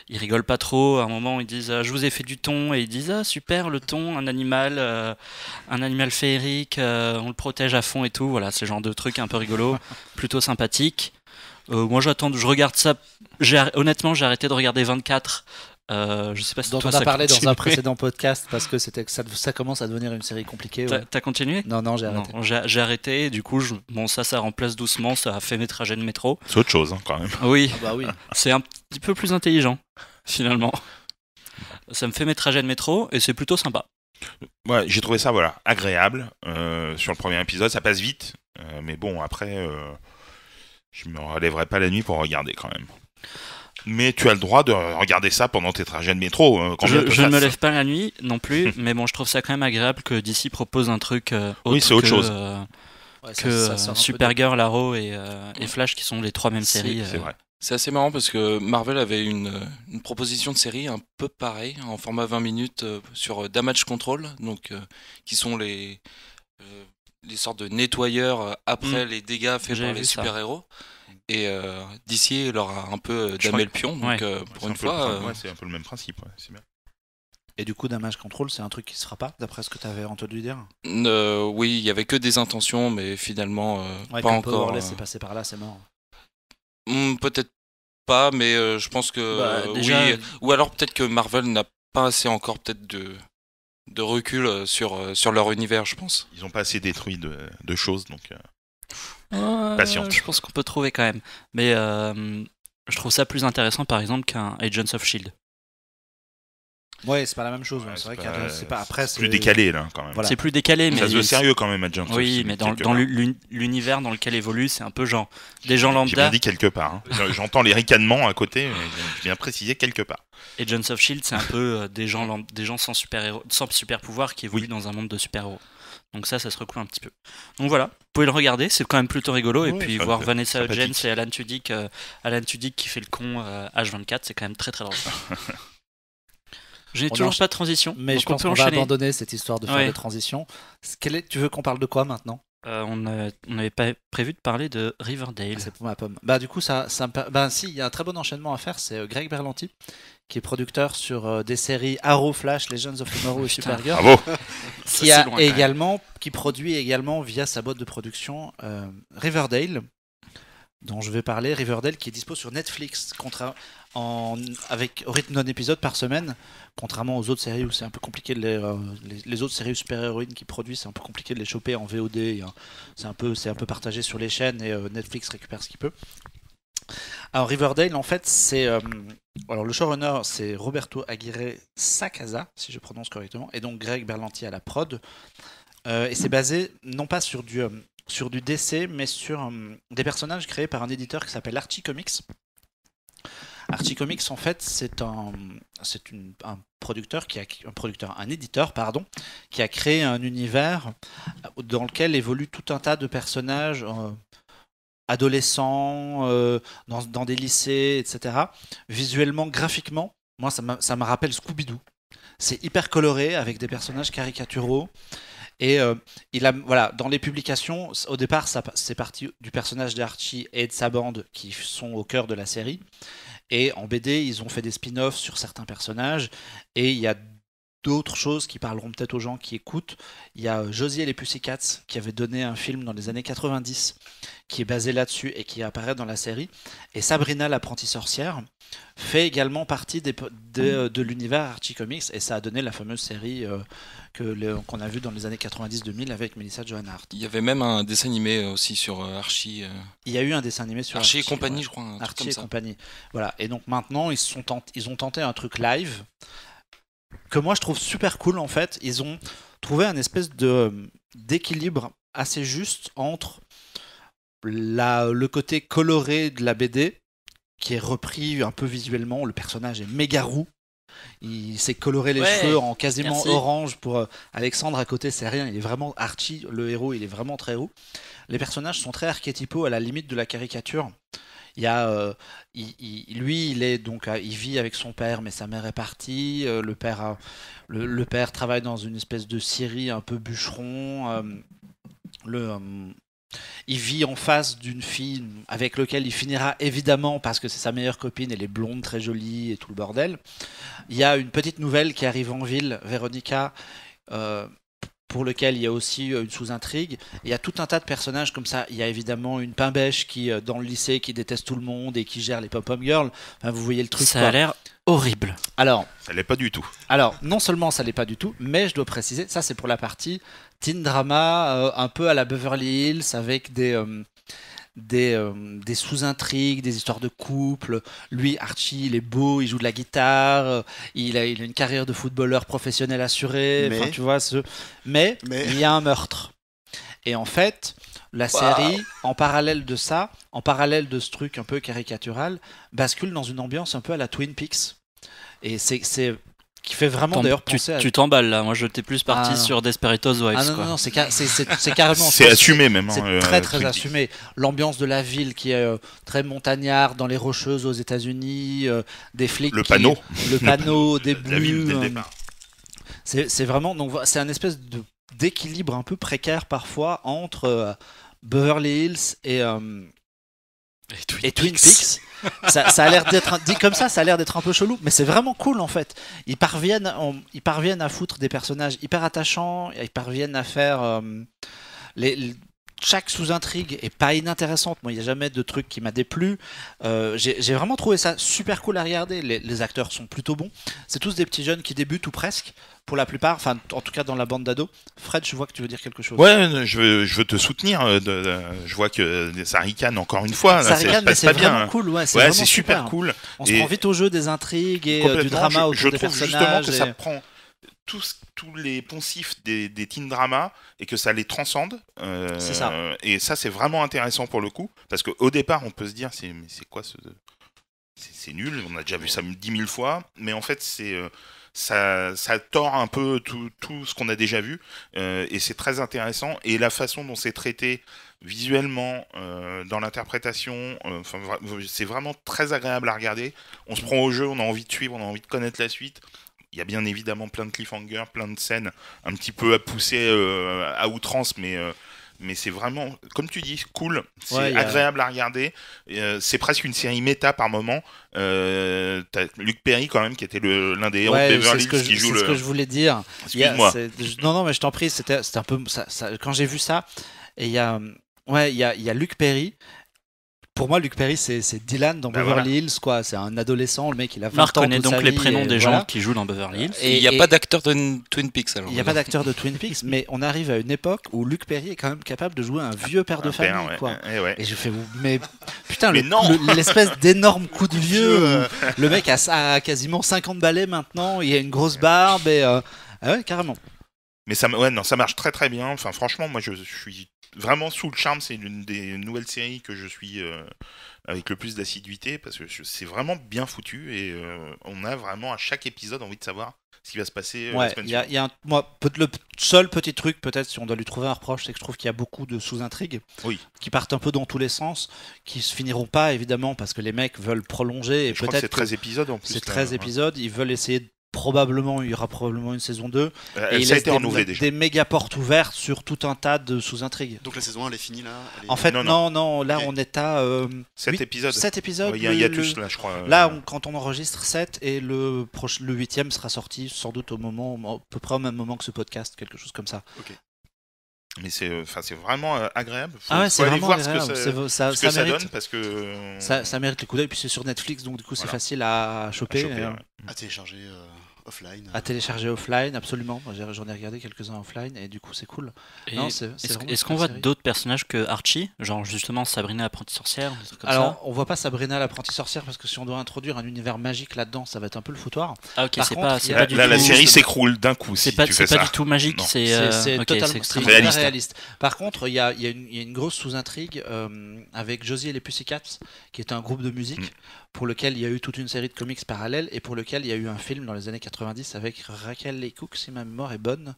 ils rigolent pas trop. À un moment ils disent je vous ai fait du thon, et ils disent ah super, le thon, un animal féerique, on le protège à fond et tout. Voilà, c'est le genre de truc un peu rigolo, plutôt sympathique. Moi je regarde ça. Honnêtement j'ai arrêté de regarder 24 Je sais pas si Dont toi on a ça parlé dans un continue. précédent podcast parce que ça commence à devenir une série compliquée. Ouais. T'as continué? Non, j'ai arrêté. Non, j'ai arrêté. Du coup, bon, ça remplace doucement. Ça a fait mes trajets de métro. C'est autre chose, hein, quand même. Oui, Ah bah oui. c'est un petit peu plus intelligent, finalement. Ça me fait mes trajets de métro et c'est plutôt sympa. Ouais, j'ai trouvé ça agréable. Sur le premier épisode, ça passe vite. Mais bon, après, je me relèverai pas la nuit pour regarder quand même. Mais tu as le droit de regarder ça pendant tes trajets de métro. Je ne me lève pas la nuit non plus, mais bon, je trouve ça quand même agréable que DC propose un truc autre Oui, c'est autre que, chose. Ouais, que sort un peu Supergirl, Arrow et Flash qui sont les trois mêmes séries. C'est vrai. C'est assez marrant parce que Marvel avait une proposition de série un peu pareille, en format 20 minutes sur Damage Control, donc qui sont les sortes de nettoyeurs après les dégâts faits J'avais par les vu ça. super-héros. Et DC leur a un peu Je damé crois le pion, donc pour C'est une un peu le fois. ouais, c'est un peu le même principe. Ouais, c'est bien. Et du coup, Damage Control, c'est un truc qui se fera pas, d'après ce que tu avais entendu dire. Oui, il y avait que des intentions, mais finalement Ouais, pas quand encore. Powerless est passé par là, c'est mort. Peut-être pas, mais je pense que Bah, déjà- oui. Ou alors peut-être que Marvel n'a pas assez encore peut-être de recul sur leur univers, je pense. Ils ont pas assez détruit de choses, donc. Ouais, Patiente. je pense qu'on peut trouver quand même. Mais je trouve ça plus intéressant par exemple qu'un Agents of Shield. Ouais, c'est pas la même chose. Ouais, c'est vrai c'est qu'il y a- pas- c'est pas après. C'est plus décalé là, quand même. Voilà. C'est plus décalé, mais Ça se veut sérieux quand même, Agent of oui, Shield, mais dans quelque part. l'univers dans lequel évolue, c'est un peu genre des gens J'ai bien lambda. dit quelque part. Hein. J'entends les ricanements à côté, mais j'ai bien précisé quelque part. Agents of Shield, c'est un peu des gens sans super pouvoir qui évoluent dans un monde de super héros. Donc ça se recoule un petit peu. Donc voilà, vous pouvez le regarder, c'est quand même plutôt rigolo. Et Ouais, puis ça voir fait Vanessa sympathique. Hudgens et Alan Tudyk qui fait le con H24, c'est quand même très très drôle. Je n'ai On toujours encha- pas de transition, Mais donc je pense on qu'on peut va enchaîner. abandonner cette histoire de faire Ouais. des transitions. Tu veux qu'on parle de quoi maintenant? On n'avait pas prévu de parler de Riverdale. C'est pour ma pomme. Bah du coup si, il y a un très bon enchaînement à faire, c'est Greg Berlanti qui est producteur sur des séries Arrow, Flash, Legends of Tomorrow et Putain. Supergirl, Bravo. qui produit également via sa boîte de production Riverdale, dont je vais parler. Riverdale qui est dispo sur Netflix avec au rythme d'un épisode par semaine, contrairement aux autres séries où c'est un peu compliqué les autres séries super-héroïnes qui produisent, c'est un peu compliqué de les choper en VOD, c'est un peu partagé sur les chaînes et Netflix récupère ce qu'il peut. Alors Riverdale en fait alors le showrunner c'est Roberto Aguirre Sacasa, si je prononce correctement, et donc Greg Berlanti à la prod, et c'est basé non pas sur du DC, mais sur des personnages créés par un éditeur qui s'appelle Archie Comics. Archie Comics, en fait, c'est un éditeur, qui a créé un univers dans lequel évoluent tout un tas de personnages adolescents, dans des lycées, etc. Visuellement, graphiquement, moi, ça me rappelle Scooby-Doo. C'est hyper coloré, avec des personnages caricaturaux. Et dans les publications, au départ, c'est parti du personnage d'Archie et de sa bande qui sont au cœur de la série. Et en BD, ils ont fait des spin-offs sur certains personnages. Et il y a d'autres choses qui parleront peut-être aux gens qui écoutent. Il y a Josie et les Pussycats qui avait donné un film dans les années 90 qui est basé là-dessus et qui apparaît dans la série. Et Sabrina l'apprentie sorcière fait également partie de l'univers Archie Comics et ça a donné la fameuse série qu'on a vue dans les années 90-2000 avec Melissa Joan Hart. Il y avait même un dessin animé aussi sur Archie. Il y a eu un dessin animé sur Archie et compagnie, ouais. je crois. Un truc Archie comme et ça. compagnie. Voilà. Et donc maintenant, ils ont tenté un truc live que moi je trouve super cool en fait. Ils ont trouvé un espèce d'équilibre assez juste entre le côté coloré de la BD qui est repris un peu visuellement. Le personnage est méga roux. Il s'est coloré les Ouais, cheveux en quasiment merci. orange pour Alexandre à côté, c'est rien. Il est vraiment Archie, le héros, il est vraiment très roux. Les personnages sont très archétypaux à la limite de la caricature. Il y a, lui, il vit avec son père, mais sa mère est partie. Le père travaille dans une espèce de scierie un peu bûcheron. Il vit en face d'une fille avec laquelle il finira évidemment parce que c'est sa meilleure copine, elle est blonde, très jolie et tout le bordel. Il y a une petite nouvelle qui arrive en ville, Véronica, pour lequel il y a aussi une sous-intrigue. Il y a tout un tas de personnages comme ça. Il y a évidemment une pain-bêche qui, dans le lycée, qui déteste tout le monde et qui gère les pop-up girls. Enfin, vous voyez le truc. Ça quoi. a l'air horrible. Alors, Ça l'est pas du tout. non seulement ça l'est pas du tout, mais je dois préciser, ça c'est pour la partie teen drama, un peu à la Beverly Hills, avec des sous-intrigues, des histoires de couple. Lui, Archie, il est beau, il joue de la guitare, il a une carrière de footballeur professionnel assurée. Mais- Enfin, tu vois, mais il y a un meurtre. Et en fait, la série, en parallèle de ça, en parallèle de ce truc un peu caricatural, bascule dans une ambiance un peu à la Twin Peaks. Et c'est qui fait vraiment d'ailleurs penser à... Tu t'emballes là, moi je t'étais plus parti Ah, non. sur Desperate Housewives. Ah non, quoi. non, c'est carrément... C'est assumé même. C'est hein, très Twin Peaks. assumé. L'ambiance de la ville qui est très montagnarde dans les Rocheuses aux États-Unis, des flics. Le panneau. Le panneau, des La ville dès le brues. départ. C'est vraiment. Donc, c'est un espèce d'équilibre un peu précaire parfois entre Beverly Hills et Twin Peaks. ça a l'air d'être dit comme ça a l'air d'être un peu chelou, mais c'est vraiment cool en fait. Ils parviennent à foutre des personnages hyper attachants, ils parviennent à faire chaque sous-intrigue est pas inintéressante. Moi, il n'y a jamais de truc qui m'a déplu. J'ai vraiment trouvé ça super cool à regarder. Les acteurs sont plutôt bons. C'est tous des petits jeunes qui débutent ou presque, pour la plupart. Enfin, en tout cas dans la bande d'ados. Fred, je vois que tu veux dire quelque chose. Ouais, je veux te soutenir. Je vois que ça ricane encore une fois. Ça là, ricane, mais passe c'est pas vraiment bien. cool. Ouais, c'est Ouais, vraiment c'est super cool. On se Et prend vite au jeu des intrigues et du Complètement, drama je autour des trouve justement personnages. que ça prend tous les poncifs des teen dramas et que ça les transcende. C'est ça. Et ça, c'est vraiment intéressant pour le coup. Parce qu'au départ, on peut se dire, mais c'est quoi ce... C'est nul, on a déjà vu ça 10 000 fois. Mais en fait, ça tord un peu tout ce qu'on a déjà vu. Et c'est très intéressant. Et la façon dont c'est traité visuellement, dans l'interprétation, c'est vraiment très agréable à regarder. On se prend au jeu, on a envie de suivre, on a envie de connaître la suite. Il y a bien évidemment plein de cliffhangers, plein de scènes un petit peu à pousser à outrance, mais c'est vraiment, comme tu dis, cool. C'est Ouais, agréable à regarder. C'est presque une série méta par moment. T'as Luc Perry quand même qui était l'un des héros de Beverly Hills qui joue c'est ce que je voulais dire. Excuse-moi. Non, mais je t'en prie, c'était un peu quand j'ai vu ça. Et il y a Luc Perry. Pour moi, Luc Perry, c'est Dylan dans Beverly Hills, quoi. C'est un adolescent, le mec, il a 20 Marc ans. connaît toute donc sa les vie, prénoms et des voilà. gens qui jouent dans Beverly Hills. Il n'y a pas d'acteur de Twin Peaks alors. Il n'y a pas d'acteur de Twin Peaks, mais on arrive à une époque où Luc Perry est quand même capable de jouer un vieux père de famille, ouais. quoi. Ouais. Et je fais, mais putain, Mais non. l'espèce d'énorme coup de vieux. Le mec a quasiment 50 balais maintenant, il a une grosse barbe et. Ah ouais, carrément. Mais ça marche très très bien. Enfin, franchement, moi je suis vraiment sous le charme. C'est l'une des nouvelles séries que je suis avec le plus d'assiduité parce que c'est vraiment bien foutu et on a vraiment à chaque épisode envie de savoir ce qui va se passer la Ouais, semaine il y a suivante. le seul petit truc, peut-être, si on doit lui trouver un reproche, c'est que je trouve qu'il y a beaucoup de sous-intrigues Oui. qui partent un peu dans tous les sens, qui se finiront pas, évidemment, parce que les mecs veulent prolonger. Et Je crois que peut-être c'est 13 épisodes en plus. c'est là, 13 ouais. épisodes, ils veulent essayer il y aura probablement une saison 2. Et ils Ça a laissent été renouvelé déjà. des méga portes ouvertes sur tout un tas de sous-intrigues. Donc la saison 1 elle est finie là elle est- En fait, Non. non, là Ok. on est à 7 épisodes. 7 épisodes. Il y a un hiatus là, je crois. Là, quand on enregistre 7 et le 8e sera sorti sans doute à peu près au même moment que ce podcast, quelque chose comme ça. Mais c'est vraiment agréable. Faut Ah ouais, faut c'est aller vraiment voir agréable. ce que Ça ça mérite. donne parce que Ça mérite le coup d'œil, puis c'est sur Netflix, donc du coup c'est Voilà. facile à choper, ouais. à télécharger offline. à télécharger offline, absolument. Moi, j'en ai regardé quelques-uns offline et du coup c'est cool. Et Non, c'est est-ce vraiment est-ce une qu'on voit série. d'autres personnages que Archie, genre justement Sabrina l'apprentie sorcière, des trucs comme Alors, on voit pas Sabrina l'apprentie sorcière parce que si on doit introduire un univers magique là-dedans, ça va être un peu le foutoir. ça Ah ok, par c'est contre, pas, il y c'est a- pas du Là, tout. la série s'écroule d'un coup si C'est pas, tu c'est fais pas ça. du tout magique, Non. c'est C'est ok, totalement c'est extrêmement c'est réaliste. réaliste. Par contre, il y a une grosse sous-intrigue avec Josie et les Pussycats, qui est un groupe de musique pour lequel il y a eu toute une série de comics parallèles et pour lequel il y a eu un film dans les années 90 avec Raquel Leigh Cook, si ma mémoire est bonne,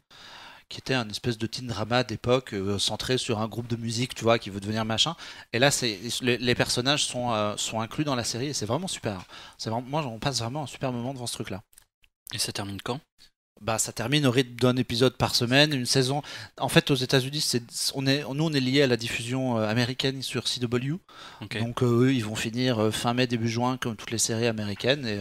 qui était un espèce de teen drama d'époque centré sur un groupe de musique, tu vois, qui veut devenir machin. Et là, les personnages sont inclus dans la série et c'est vraiment super. Moi, on passe vraiment un super moment devant ce truc-là. Et ça termine quand? Bah, ça termine au rythme d'un épisode par semaine, une saison. En fait, aux États-Unis, nous, on est lié à la diffusion américaine sur CW. Ok. Donc, eux, ils vont finir fin mai, début juin, comme toutes les séries américaines. Et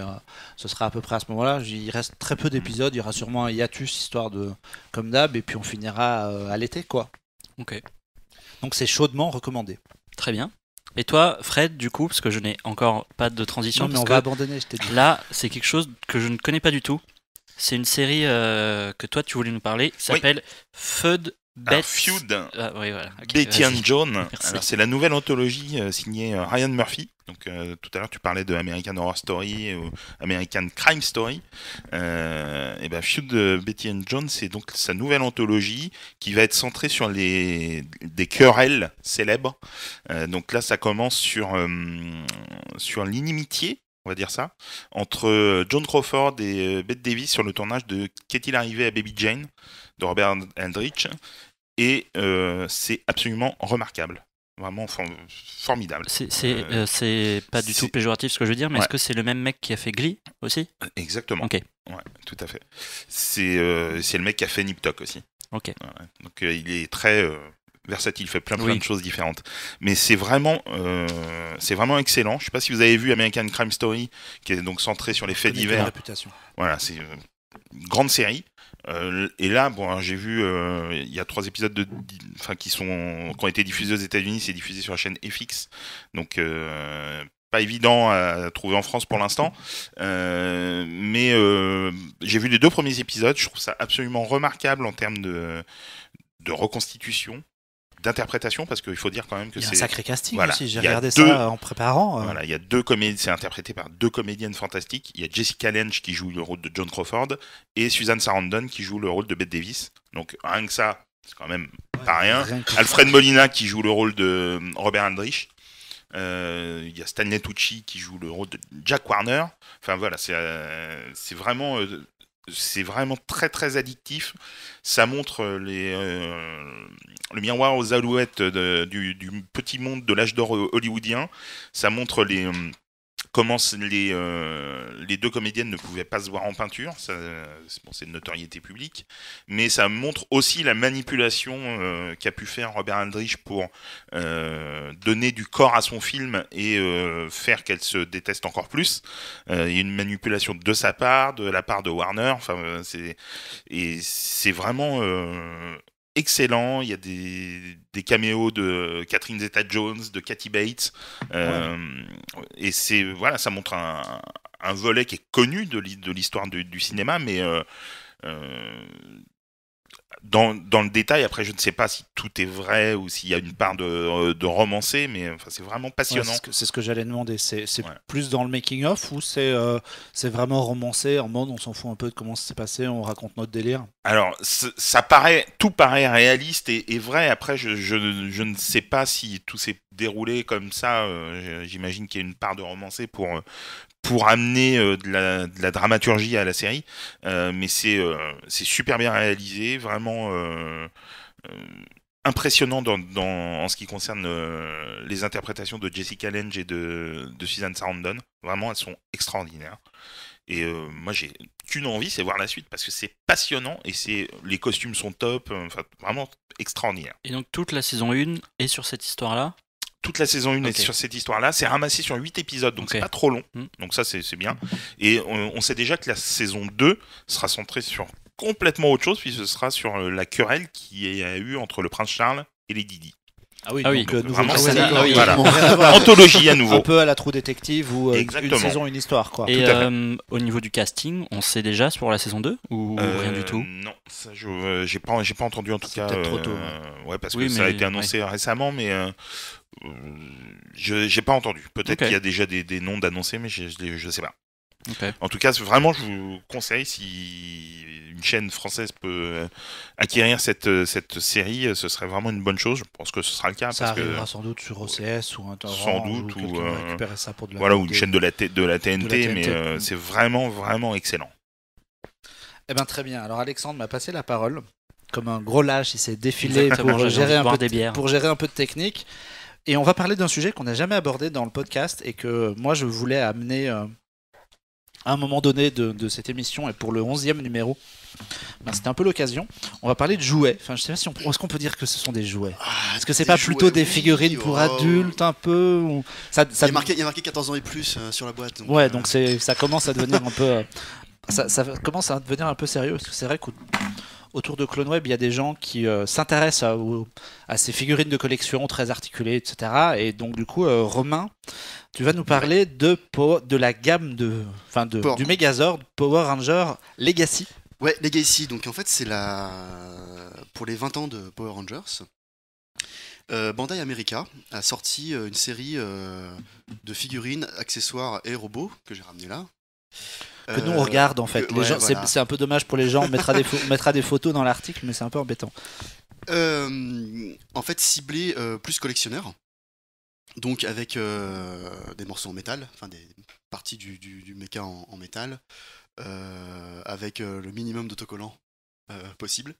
ce sera à peu près à ce moment-là. Il reste très peu d'épisodes. Il y aura sûrement un hiatus, histoire de. Comme d'hab. Et puis, on finira à l'été, quoi. Ok. Donc, c'est chaudement recommandé. Très bien. Et toi, Fred, du coup, parce que je n'ai encore pas de transition, Non, mais parce on que va abandonner, je t'ai dit. là, c'est quelque chose que je ne connais pas du tout. C'est une série que toi, tu voulais nous parler, qui s'appelle Feud. Feud. Ah, oui, voilà. Ok, Betty vas-y. and Joan. Merci. Alors, c'est la nouvelle anthologie signée Ryan Murphy. Donc, tout à l'heure, tu parlais de American Horror Story ou American Crime Story. Et ben, Feud Betty and Joan, c'est donc sa nouvelle anthologie qui va être centrée sur des querelles célèbres. Donc là, ça commence sur l'inimitié, on va dire ça, entre John Crawford et Bette Davis sur le tournage de Qu'est-il arrivé à Baby Jane de Robert Aldrich. Et c'est absolument remarquable. Vraiment formidable. C'est pas du tout c'est- péjoratif ce que je veux dire, mais Ouais. est-ce que c'est le même mec qui a fait Glee aussi? Exactement. Ok. Ouais, tout à fait. C'est le mec qui a fait Nip Tuck aussi. Ok. Ouais. Donc il est très versatile, il fait plein Oui. de choses différentes. Mais c'est vraiment excellent. Je sais pas si vous avez vu American Crime Story, qui est donc centré sur les faits Connais que la divers. réputation. Voilà, c'est une grande série. Et là, bon, alors, j'ai vu, il y a 3 épisodes qui ont été diffusés aux États-Unis. C'est diffusé sur la chaîne FX, donc pas évident à trouver en France pour l'instant. Mais j'ai vu les 2 premiers épisodes. Je trouve ça absolument remarquable en termes de reconstitution, d'interprétation, parce qu'il faut dire quand même que Il y a un c'est sacré casting voilà, aussi. J'ai il y a regardé 2 ça en préparant. Voilà, il y a 2 comédies, c'est interprété par 2 comédiennes fantastiques. Il y a Jessica Lange qui joue le rôle de John Crawford et Susan Sarandon qui joue le rôle de Bette Davis. Donc rien que ça, c'est quand même pas rien. que Alfred Molina qui joue le rôle de Robert Aldrich. Il y a Stanley Tucci qui joue le rôle de Jack Warner. Enfin voilà, c'est vraiment très très addictif. Ça montre le miroir aux alouettes du petit monde de l'âge d'or hollywoodien. Ça montre comment les 2 comédiennes ne pouvaient pas se voir en peinture. C'est une notoriété publique. Mais ça montre aussi la manipulation qu'a pu faire Robert Aldrich pour donner du corps à son film et faire qu'elle se déteste encore plus. Il y a une manipulation de sa part, de la part de Warner. Enfin, c'est vraiment excellent. Il y a des caméos de Catherine Zeta-Jones, de Kathy Bates, et ça montre un volet qui est connu de l'histoire du cinéma, mais dans le détail, après, je ne sais pas si tout est vrai ou s'il y a une part de romancé, mais enfin, c'est vraiment passionnant. Ouais, c'est ce que j'allais demander. C'est Ouais. plus dans le making-of ou c'est vraiment romancé en mode on s'en fout un peu de comment ça s'est passé, on raconte notre délire? Alors, tout paraît réaliste et vrai. Après, je ne sais pas si tout s'est déroulé comme ça. J'imagine qu'il y a une part de romancé pour amener de la dramaturgie à la série. Mais c'est super bien réalisé, vraiment impressionnant en ce qui concerne les interprétations de Jessica Lange et de Susan Sarandon. Vraiment, elles sont extraordinaires. Et moi, j'ai qu'une envie, c'est voir la suite parce que c'est passionnant et les costumes sont top, enfin vraiment extraordinaire. Et donc toute la saison 1 est sur cette histoire-là? Toute la saison 1 Ok. est sur cette histoire-là, c'est ramassé sur 8 épisodes, donc Ok. c'est pas trop long, Mm. donc ça c'est bien. Et on sait déjà que la saison 2 sera centrée sur complètement autre chose, puis ce sera sur la querelle qu'il y a eu entre le prince Charles et Lady Di. Ah oui, Ah oui, donc donc nouveau vraiment, casting, c'est- ah oui. Voilà. rien à voir. Anthologie à nouveau. Un peu à la True Detective ou une Exactement. saison, une histoire quoi. Et tout à fait. au niveau du casting, on sait déjà pour la saison 2 ou rien du tout? Non, ça j'ai pas entendu en tout C'est cas. peut-être trop tôt, Ouais, parce Oui, que ça a mais- été annoncé récemment, mais j'ai pas entendu. Peut-être Ok. qu'il y a déjà des noms d'annoncés, mais je sais pas. Ok. En tout cas, vraiment, je vous conseille, si une chaîne française peut acquérir cette série, ce serait vraiment une bonne chose. Je pense que ce sera le cas. Ça parce que, arrivera sans doute sur OCS ou un Sans doute, ou ou, quelqu'un va récupérer ça pour de la voilà, ou une vidéo. chaîne de la TNT, mais TNT. c'est vraiment, vraiment excellent. Eh ben très bien. Alors Alexandre m'a passé la parole. Comme un gros lâche, il s'est défilé Exactement, pour j'avais gérer, envie de un boire peu des bières. pour gérer un peu de technique. Et on va parler d'un sujet qu'on n'a jamais abordé dans le podcast et que moi je voulais amener à un moment donné de cette émission et pour le 11e numéro, c'était un peu l'occasion. On va parler de jouets. Enfin, je sais pas si est-ce qu'on peut dire que ce sont des jouets. Est-ce que c'est des pas jouets, plutôt des oui, figurines pour oh. adultes un peu ou... ça, Il y a marqué 14 ans et plus sur la boîte. Donc, Ouais, donc ça commence à devenir un peu ça commence à devenir un peu sérieux parce que c'est vrai qu'autour de CloneWeb, il y a des gens qui s'intéressent à ces figurines de collection très articulées, etc. Et donc du coup, Romain, tu vas nous parler de la gamme du Megazord Power Ranger Legacy. Ouais, Legacy. Donc en fait, c'est pour les 20 ans de Power Rangers. Bandai America a sorti une série de figurines, accessoires et robots que j'ai ramené là. Que nous on regarde en fait. Ouais, voilà. C'est un peu dommage pour les gens, on mettra des photos dans l'article, mais c'est un peu embêtant. En fait, ciblé plus collectionneur. Donc avec des morceaux en métal, enfin des parties du mecha en métal, avec le minimum d'autocollants possible.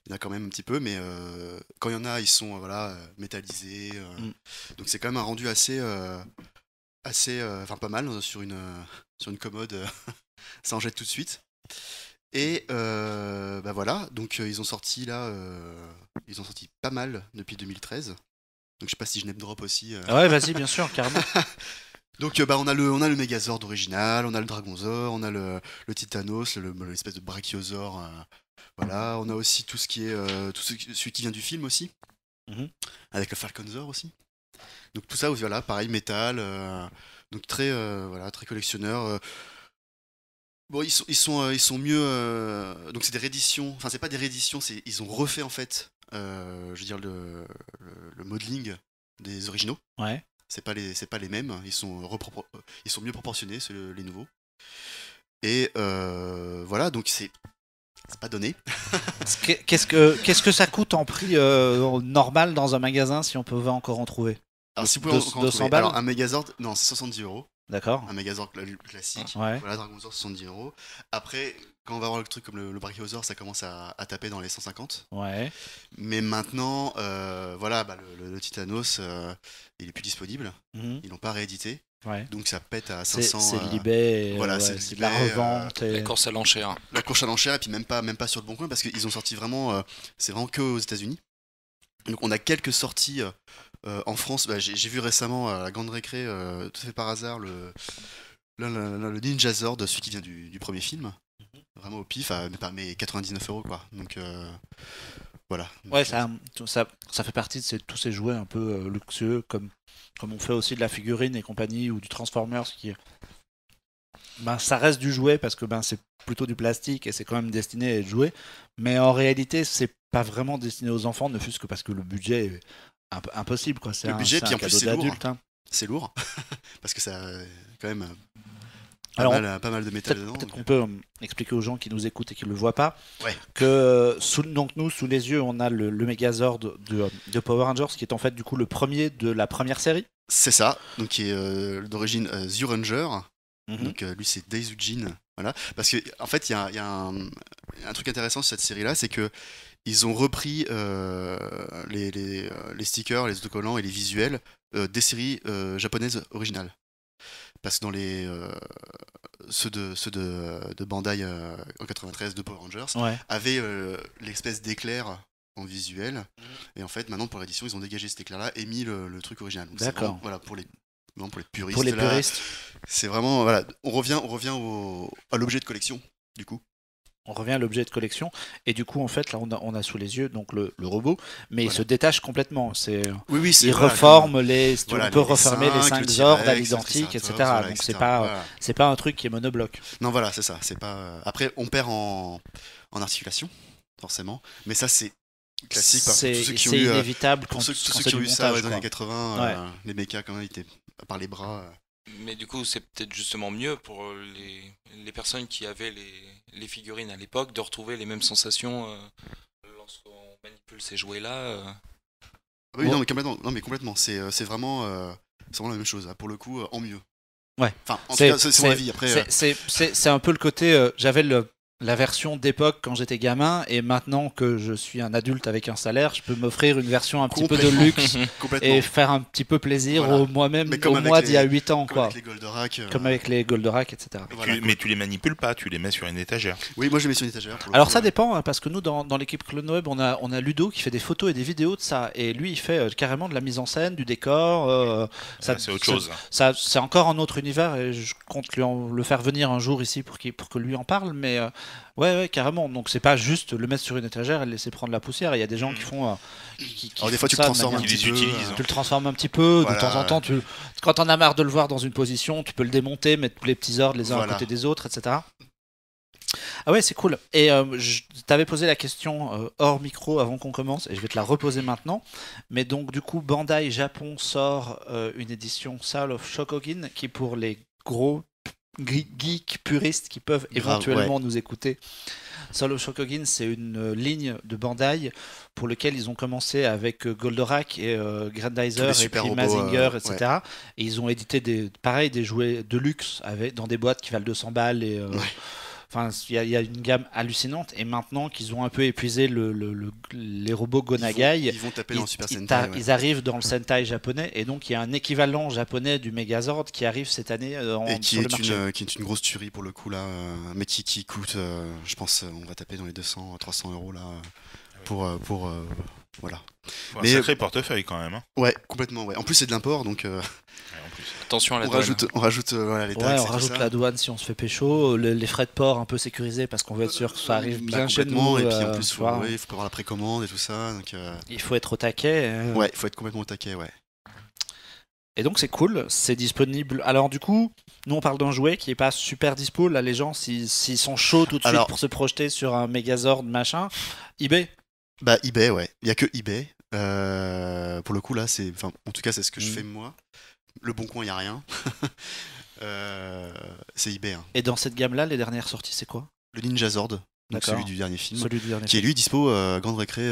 Il y en a quand même un petit peu, mais quand il y en a, ils sont métallisés. Donc c'est quand même un rendu assez pas mal sur une commode. Ça en jette tout de suite. Et voilà, donc ils ont sorti pas mal depuis 2013. Donc je sais pas si je name drop aussi. Ouais, vas-y, bien sûr, carrément. Donc on a le Megazord original, on a le Dragonzord, on a le Titanos, l'espèce de Brachiosaure. Voilà, on a aussi tout ce qui est celui qui vient du film aussi, avec le Falconzord aussi. Donc tout ça, voilà, pareil, métal, donc très collectionneur. Bon, ils sont mieux. Donc c'est des rééditions. Enfin, c'est pas des rééditions, ils ont refait en fait. Je veux dire le modeling des originaux. Ouais. C'est pas les mêmes. Ils sont mieux proportionnés, les nouveaux. Et voilà, donc c'est pas donné. Qu'est-ce que ça coûte en prix normal dans un magasin si on peut encore en trouver? Alors si vous pouvez encore en 200 trouver. balles. Alors un Megazord, non, c'est 70€. D'accord. Un Megazord classique. Ouais. Voilà, Dragonzord 70€. Après, quand on va voir le truc comme le Brachiosaur, ça commence à taper dans les 150. Ouais. Mais maintenant, le Titanos, il est plus disponible. Ils l'ont pas réédité. Ouais. Donc ça pète à 500. C'est l'eBay. Voilà, c'est c'est de la l'eBay, revente. La course à l'enchère. La course à l'enchère, et puis même pas sur le bon coin, parce qu'ils ont sorti vraiment. C'est vraiment que aux États-Unis. Donc on a quelques sorties en France. J'ai vu récemment à la Grande Récré, tout à fait par hasard, le Ninja Zord, celui qui vient du premier film. Vraiment au pif, mais 99€ quoi. Donc voilà. Ouais, ça fait partie de tous ces jouets un peu luxueux, comme on fait aussi de la figurine et compagnie, ou du Transformers, ça reste du jouet parce que c'est plutôt du plastique et c'est quand même destiné à être joué. Mais en réalité, c'est pas vraiment destiné aux enfants, ne fût-ce que parce que le budget est impossible, quoi. C'est le budget, puis en plus cadeau c'est lourd. d'adulte, hein. C'est lourd parce que ça quand même pas mal de métal dedans. Peut-être qu'on peut expliquer aux gens qui nous écoutent et qui ne le voient pas, Ouais. que nous, sous les yeux, on a le Megazord de Power Rangers, qui est en fait du coup le premier de la première série. C'est ça, donc qui est d'origine Zyuranger. Donc lui c'est Daizujin, voilà. Parce que en fait il y a un truc intéressant sur cette série-là, c'est que ils ont repris les stickers, les autocollants et les visuels des séries japonaises originales. Parce que dans ceux de Bandai en 93 de Power Rangers avaient l'espèce d'éclair en visuel, et en fait maintenant pour l'édition ils ont dégagé cet éclair là et mis le truc original. Donc, d'accord. Vraiment, voilà, pour les puristes. Pour les là, puristes. c'est vraiment voilà, on revient à l'objet de collection du coup. On revient à l'objet de collection, et du coup en fait là on a sous les yeux donc le robot, mais il se détache complètement. Il reforme on peut refermer les 5 Zords à l'identique, etc. Donc c'est pas un truc qui est monobloc. Non voilà, c'est ça. C'est pas. Après on perd en articulation forcément, mais ça c'est classique. C'est inévitable pour tous ceux qui ont eu ça dans les années 80, les mechas quand même étaient par les bras. Mais du coup, c'est peut-être justement mieux pour les personnes qui avaient les figurines à l'époque de retrouver les mêmes sensations lorsqu'on manipule ces jouets-là. Oui, non mais complètement. C'est vraiment la même chose. Pour le coup, en mieux. Ouais. Enfin, en tout cas, c'est mon avis. Après, c'est un peu le côté. J'avais la version d'époque quand j'étais gamin, et maintenant que je suis un adulte avec un salaire, je peux m'offrir une version un petit peu de luxe Complètement. et faire un petit peu plaisir Voilà. au moi-même, Mais comme au avec moi les- d'il y a 8 ans, Comme quoi. avec les Goldorak. Comme avec les Goldorak, etc. Voilà, Mais tu les manipules pas, tu les mets sur une étagère. Oui, moi je les mets sur une étagère. pour le Alors coup, ça ouais. dépend, hein, parce que nous dans l'équipe CloneWeb on a Ludo qui fait des photos et des vidéos de ça, et lui il fait carrément de la mise en scène, du décor, ça, C'est autre chose. ça c'est encore un autre univers, et je compte le faire venir un jour ici pour que lui en parle, mais ouais carrément, donc c'est pas juste le mettre sur une étagère et le laisser prendre la poussière, il y a des gens qui font qui Alors des font fois tu le ça de transformes un manière- Ils petit les peu. utilisent. tu le transformes un petit peu, Voilà, de temps en temps, quand on a marre de le voir dans une position, tu peux le démonter, mettre les petits ordres les uns Voilà. à côté des autres, etc. Ah ouais, c'est cool. Et je t'avais posé la question hors micro avant qu'on commence, et je vais te la reposer maintenant. Mais donc, du coup, Bandai Japon sort une édition Soul of Shokugin qui, pour les gros geeks puristes qui peuvent Grave, éventuellement nous écouter, Soul of Shokugin, c'est une ligne de Bandai pour lequel ils ont commencé avec Goldorak et Tous Grandizer les et super puis robots, Mazinger, ouais. etc. Et ils ont édité des jouets de luxe dans des boîtes qui valent 200 balles. Et, Ouais. enfin, il y a une gamme hallucinante. Et maintenant qu'ils ont un peu épuisé les robots Gonagai, Ils vont taper dans le Super ils, Sentai. ouais. ils arrivent dans le Sentai japonais. Et donc il y a un équivalent japonais du Megazord qui arrive cette année Et qui sur le est, marché. qui est une grosse tuerie pour le coup là, mais qui coûte, je pense, on va taper dans les 200-300 euros là, pour voilà. Faut un Mais- sacré portefeuille quand même. Hein. Ouais, complètement, ouais. En plus c'est de l'import, donc Ouais, en plus. Attention à la on douane. rajoute voilà, les Ouais, taxes on et tout rajoute ça. la douane si on se fait pécho, les frais de port un peu sécurisés parce qu'on veut être sûr que ça arrive Bah, bien chez nous. complètement, et puis en plus tu faut, vois. ouais, il faut prévoir la précommande et tout ça, donc Il faut être au taquet. ouais, il faut être complètement au taquet, ouais. Et donc c'est cool, c'est disponible. Alors du coup, nous on parle d'un jouet qui est pas super dispo. Là, les gens, s'ils sont chauds tout de suite Alors- pour se projeter sur un Megazord machin, eBay. Bah eBay, ouais. Il y a que eBay. Pour le coup là, enfin, en tout cas c'est ce que je Mhm. fais moi. Le Bon Coin, il y a rien. C'est eBay. Hein. Et dans cette gamme-là, les dernières sorties, c'est quoi? Le Ninja Zord, donc D'accord. celui du dernier film, Celui du dernier. qui est lui dispo Grande Récré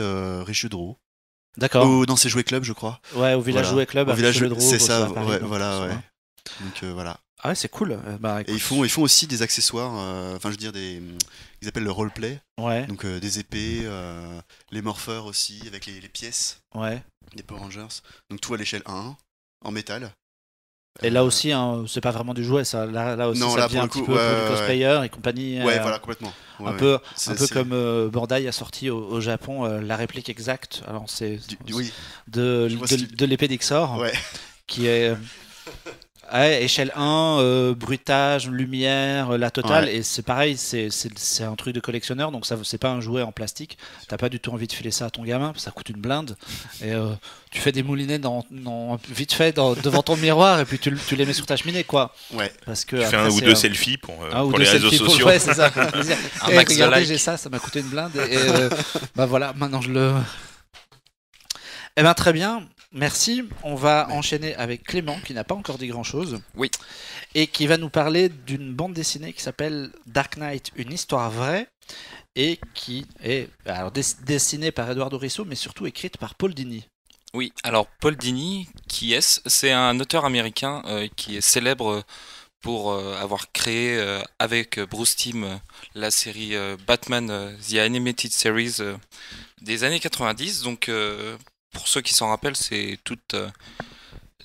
Richelieu-Drouot. D'accord. Dans ses jouets club, je crois. Ouais, au Village Voilà. Jouet Club. Au à Village Richelieu-Drouot, c'est bossé ça, à Paris, ouais, donc, voilà, ça ouais. va. Donc voilà. Ah ouais, c'est cool. Bah, Et écoute, ils font aussi des accessoires, enfin je veux dire ils appellent le roleplay, Ouais, donc des épées, les morpheurs aussi, avec les pièces ouais. des Power Rangers. Donc tout à l'échelle 1, en métal. Et là aussi, hein, c'est pas vraiment du jouet, ça. Là aussi, Non, ça là, devient pour un le petit coup, peu ouais, pour du ouais, cosplayer et compagnie. Ouais, voilà, complètement. Ouais, un ouais. peu, un C'est- peu c'est comme Bandai a sorti au Japon la réplique exacte. Alors c'est Oui, de, je vois ce de l'épée d'Ixor, ouais. qui est ouais, échelle 1, bruitage, lumière, la totale. Ouais. Et c'est pareil, c'est un truc de collectionneur, donc ça c'est pas un jouet en plastique. T'as pas du tout envie de filer ça à ton gamin, ça coûte une blinde. Et tu fais des moulinets vite fait devant ton miroir, et puis tu les mets sur ta cheminée, quoi. Ouais. Parce que Tu fais après, un ou c'est, deux selfies pour ou les deux réseaux selfies pour- sociaux. Ouais, c'est ça. pour le plaisir. Un Eh, max de regardez, likes. j'ai ça m'a coûté une blinde. Et bah voilà, maintenant je le. Eh ben très bien, merci. On va enchaîner avec Clément qui n'a pas encore dit grand chose. Oui. Et qui va nous parler d'une bande dessinée qui s'appelle Dark Knight, une histoire vraie, et qui est alors dessinée par Eduardo Risso, mais surtout écrite par Paul Dini. Oui, alors Paul Dini, qui est-ce? C'est un auteur américain qui est célèbre pour avoir créé avec Bruce Timm la série Batman The Animated Series des années 90. Donc pour ceux qui s'en rappellent, c'est toute...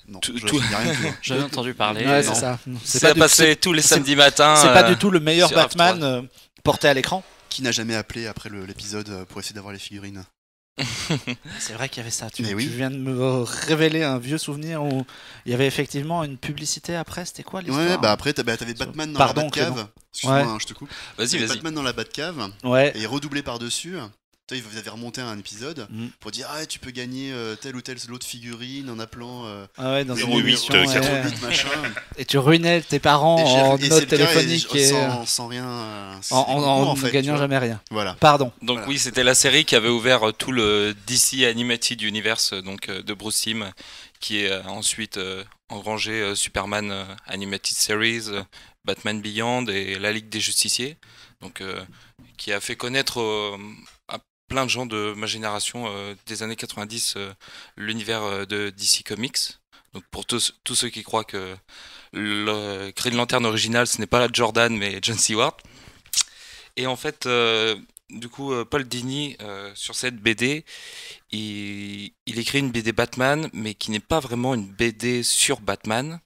Non, Tout- je tout- n'ai rien du tout. J'avais entendu parler. Ouais, non. c'est ça. Ça passait tous les c'est- samedis matins. C'est pas du tout le meilleur sur Batman porté à l'écran. Qui n'a jamais appelé après l'épisode pour essayer d'avoir les figurines? C'est vrai qu'il y avait ça. Tu Mais oui. viens de me révéler un vieux souvenir où il y avait effectivement une publicité après. C'était quoi l'histoire? Ouais, bah après t'avais Batman dans Pardon, la Batcave. Clément. Excuse-moi, Ouais. hein, je te coupe. Vas-y, T'avais vas-y. Batman dans la Batcave Ouais. et redoublé par-dessus. Toi, ils avaient remonté un épisode Mm. pour dire tu peux gagner telle ou telle lot de figurines en appelant Ah ouais, dans une 08, émission, 08 machin. Et tu ruinais tes parents Et en c'est note le cas, téléphonique et sans rien. c'est en, des concours, en fait, ne gagnant tu vois. jamais rien. Voilà. Pardon. Donc Voilà. oui, c'était la série qui avait ouvert tout le DC Animated Universe donc de Bruce Timm, qui est ensuite engrangé Superman Animated Series, Batman Beyond et la Ligue des Justiciers, donc qui a fait connaître à plein de gens de ma génération des années 90 l'univers de DC Comics. Donc pour tous ceux qui croient que le Green Lantern original ce n'est pas la Jordan mais John Stewart. Et en fait, du coup, Paul Dini, sur cette BD, il écrit une BD Batman, mais qui n'est pas vraiment une BD sur Batman.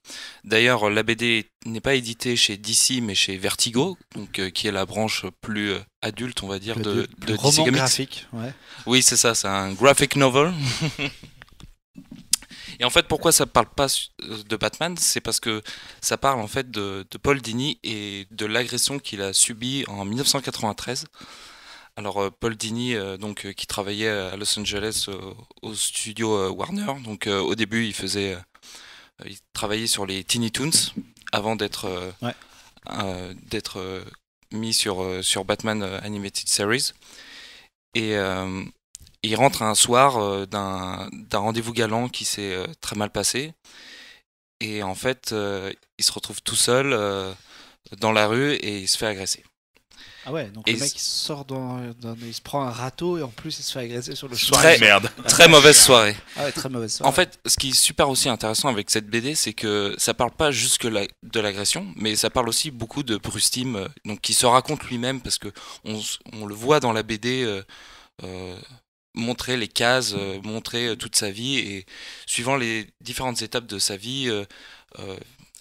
D'ailleurs, la BD n'est pas éditée chez DC, mais chez Vertigo, donc, qui est la branche plus adulte, on va dire, de DC roman Comics. graphique. Ouais. Oui, c'est ça, c'est un graphic novel. Et en fait, pourquoi ça parle pas de Batman? C'est parce que ça parle en fait de Paul Dini et de l'agression qu'il a subie en 1993. Alors Paul Dini, qui travaillait à Los Angeles au studio Warner. Donc au début, il travaillait sur les Teeny Toons avant d'être Ouais. mis sur Batman Animated Series. Et il rentre un soir d'un rendez-vous galant qui s'est très mal passé. Et en fait, il se retrouve tout seul dans la rue et il se fait agresser. Ah ouais, donc Et le mec il sort il se prend un râteau et en plus il se fait agresser sur le Soirée Très- de merde. Très mauvaise soirée. Ah ouais, très mauvaise soirée. En fait, ce qui est super aussi intéressant avec cette BD, c'est que ça parle pas juste de l'agression, mais ça parle aussi beaucoup de Bruce Timm, donc qui se raconte lui-même parce que on le voit dans la BD montrer les cases, montrer toute sa vie et suivant les différentes étapes de sa vie,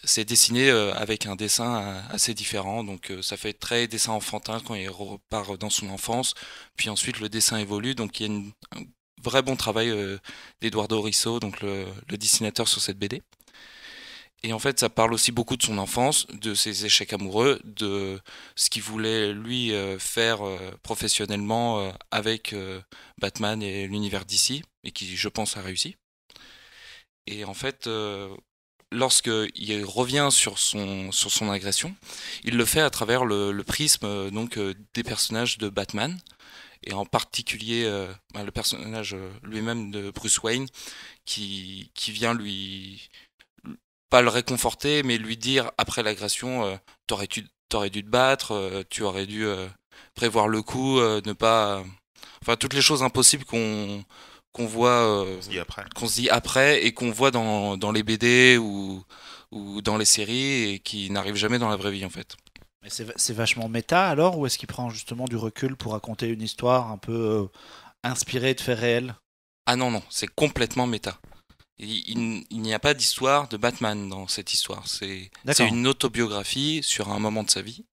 c'est dessiné avec un dessin assez différent. Donc ça fait très dessin enfantin quand il repart dans son enfance, puis ensuite le dessin évolue. Donc il y a un vrai bon travail d'Eduardo Risso, donc le dessinateur sur cette BD. Et en fait, ça parle aussi beaucoup de son enfance, de ses échecs amoureux, de ce qu'il voulait lui faire professionnellement avec Batman et l'univers DC, et qui, je pense, a réussi. Et en fait, lorsqu'il revient sur son agression, il le fait à travers le prisme des personnages de Batman, et en particulier le personnage lui-même de Bruce Wayne, qui vient lui pas le réconforter, mais lui dire après l'agression, t'aurais dû te battre, tu aurais dû prévoir le coup, ne pas, enfin toutes les choses impossibles qu'on voit, qu'on se dit après et qu'on voit dans les BD ou dans les séries et qui n'arrivent jamais dans la vraie vie en fait. Mais c'est vachement méta alors, ou est-ce qu'il prend justement du recul pour raconter une histoire un peu inspirée de faits réels? Ah non, c'est complètement méta. Il n'y a pas d'histoire de Batman dans cette histoire. C'est une autobiographie sur un moment de sa vie.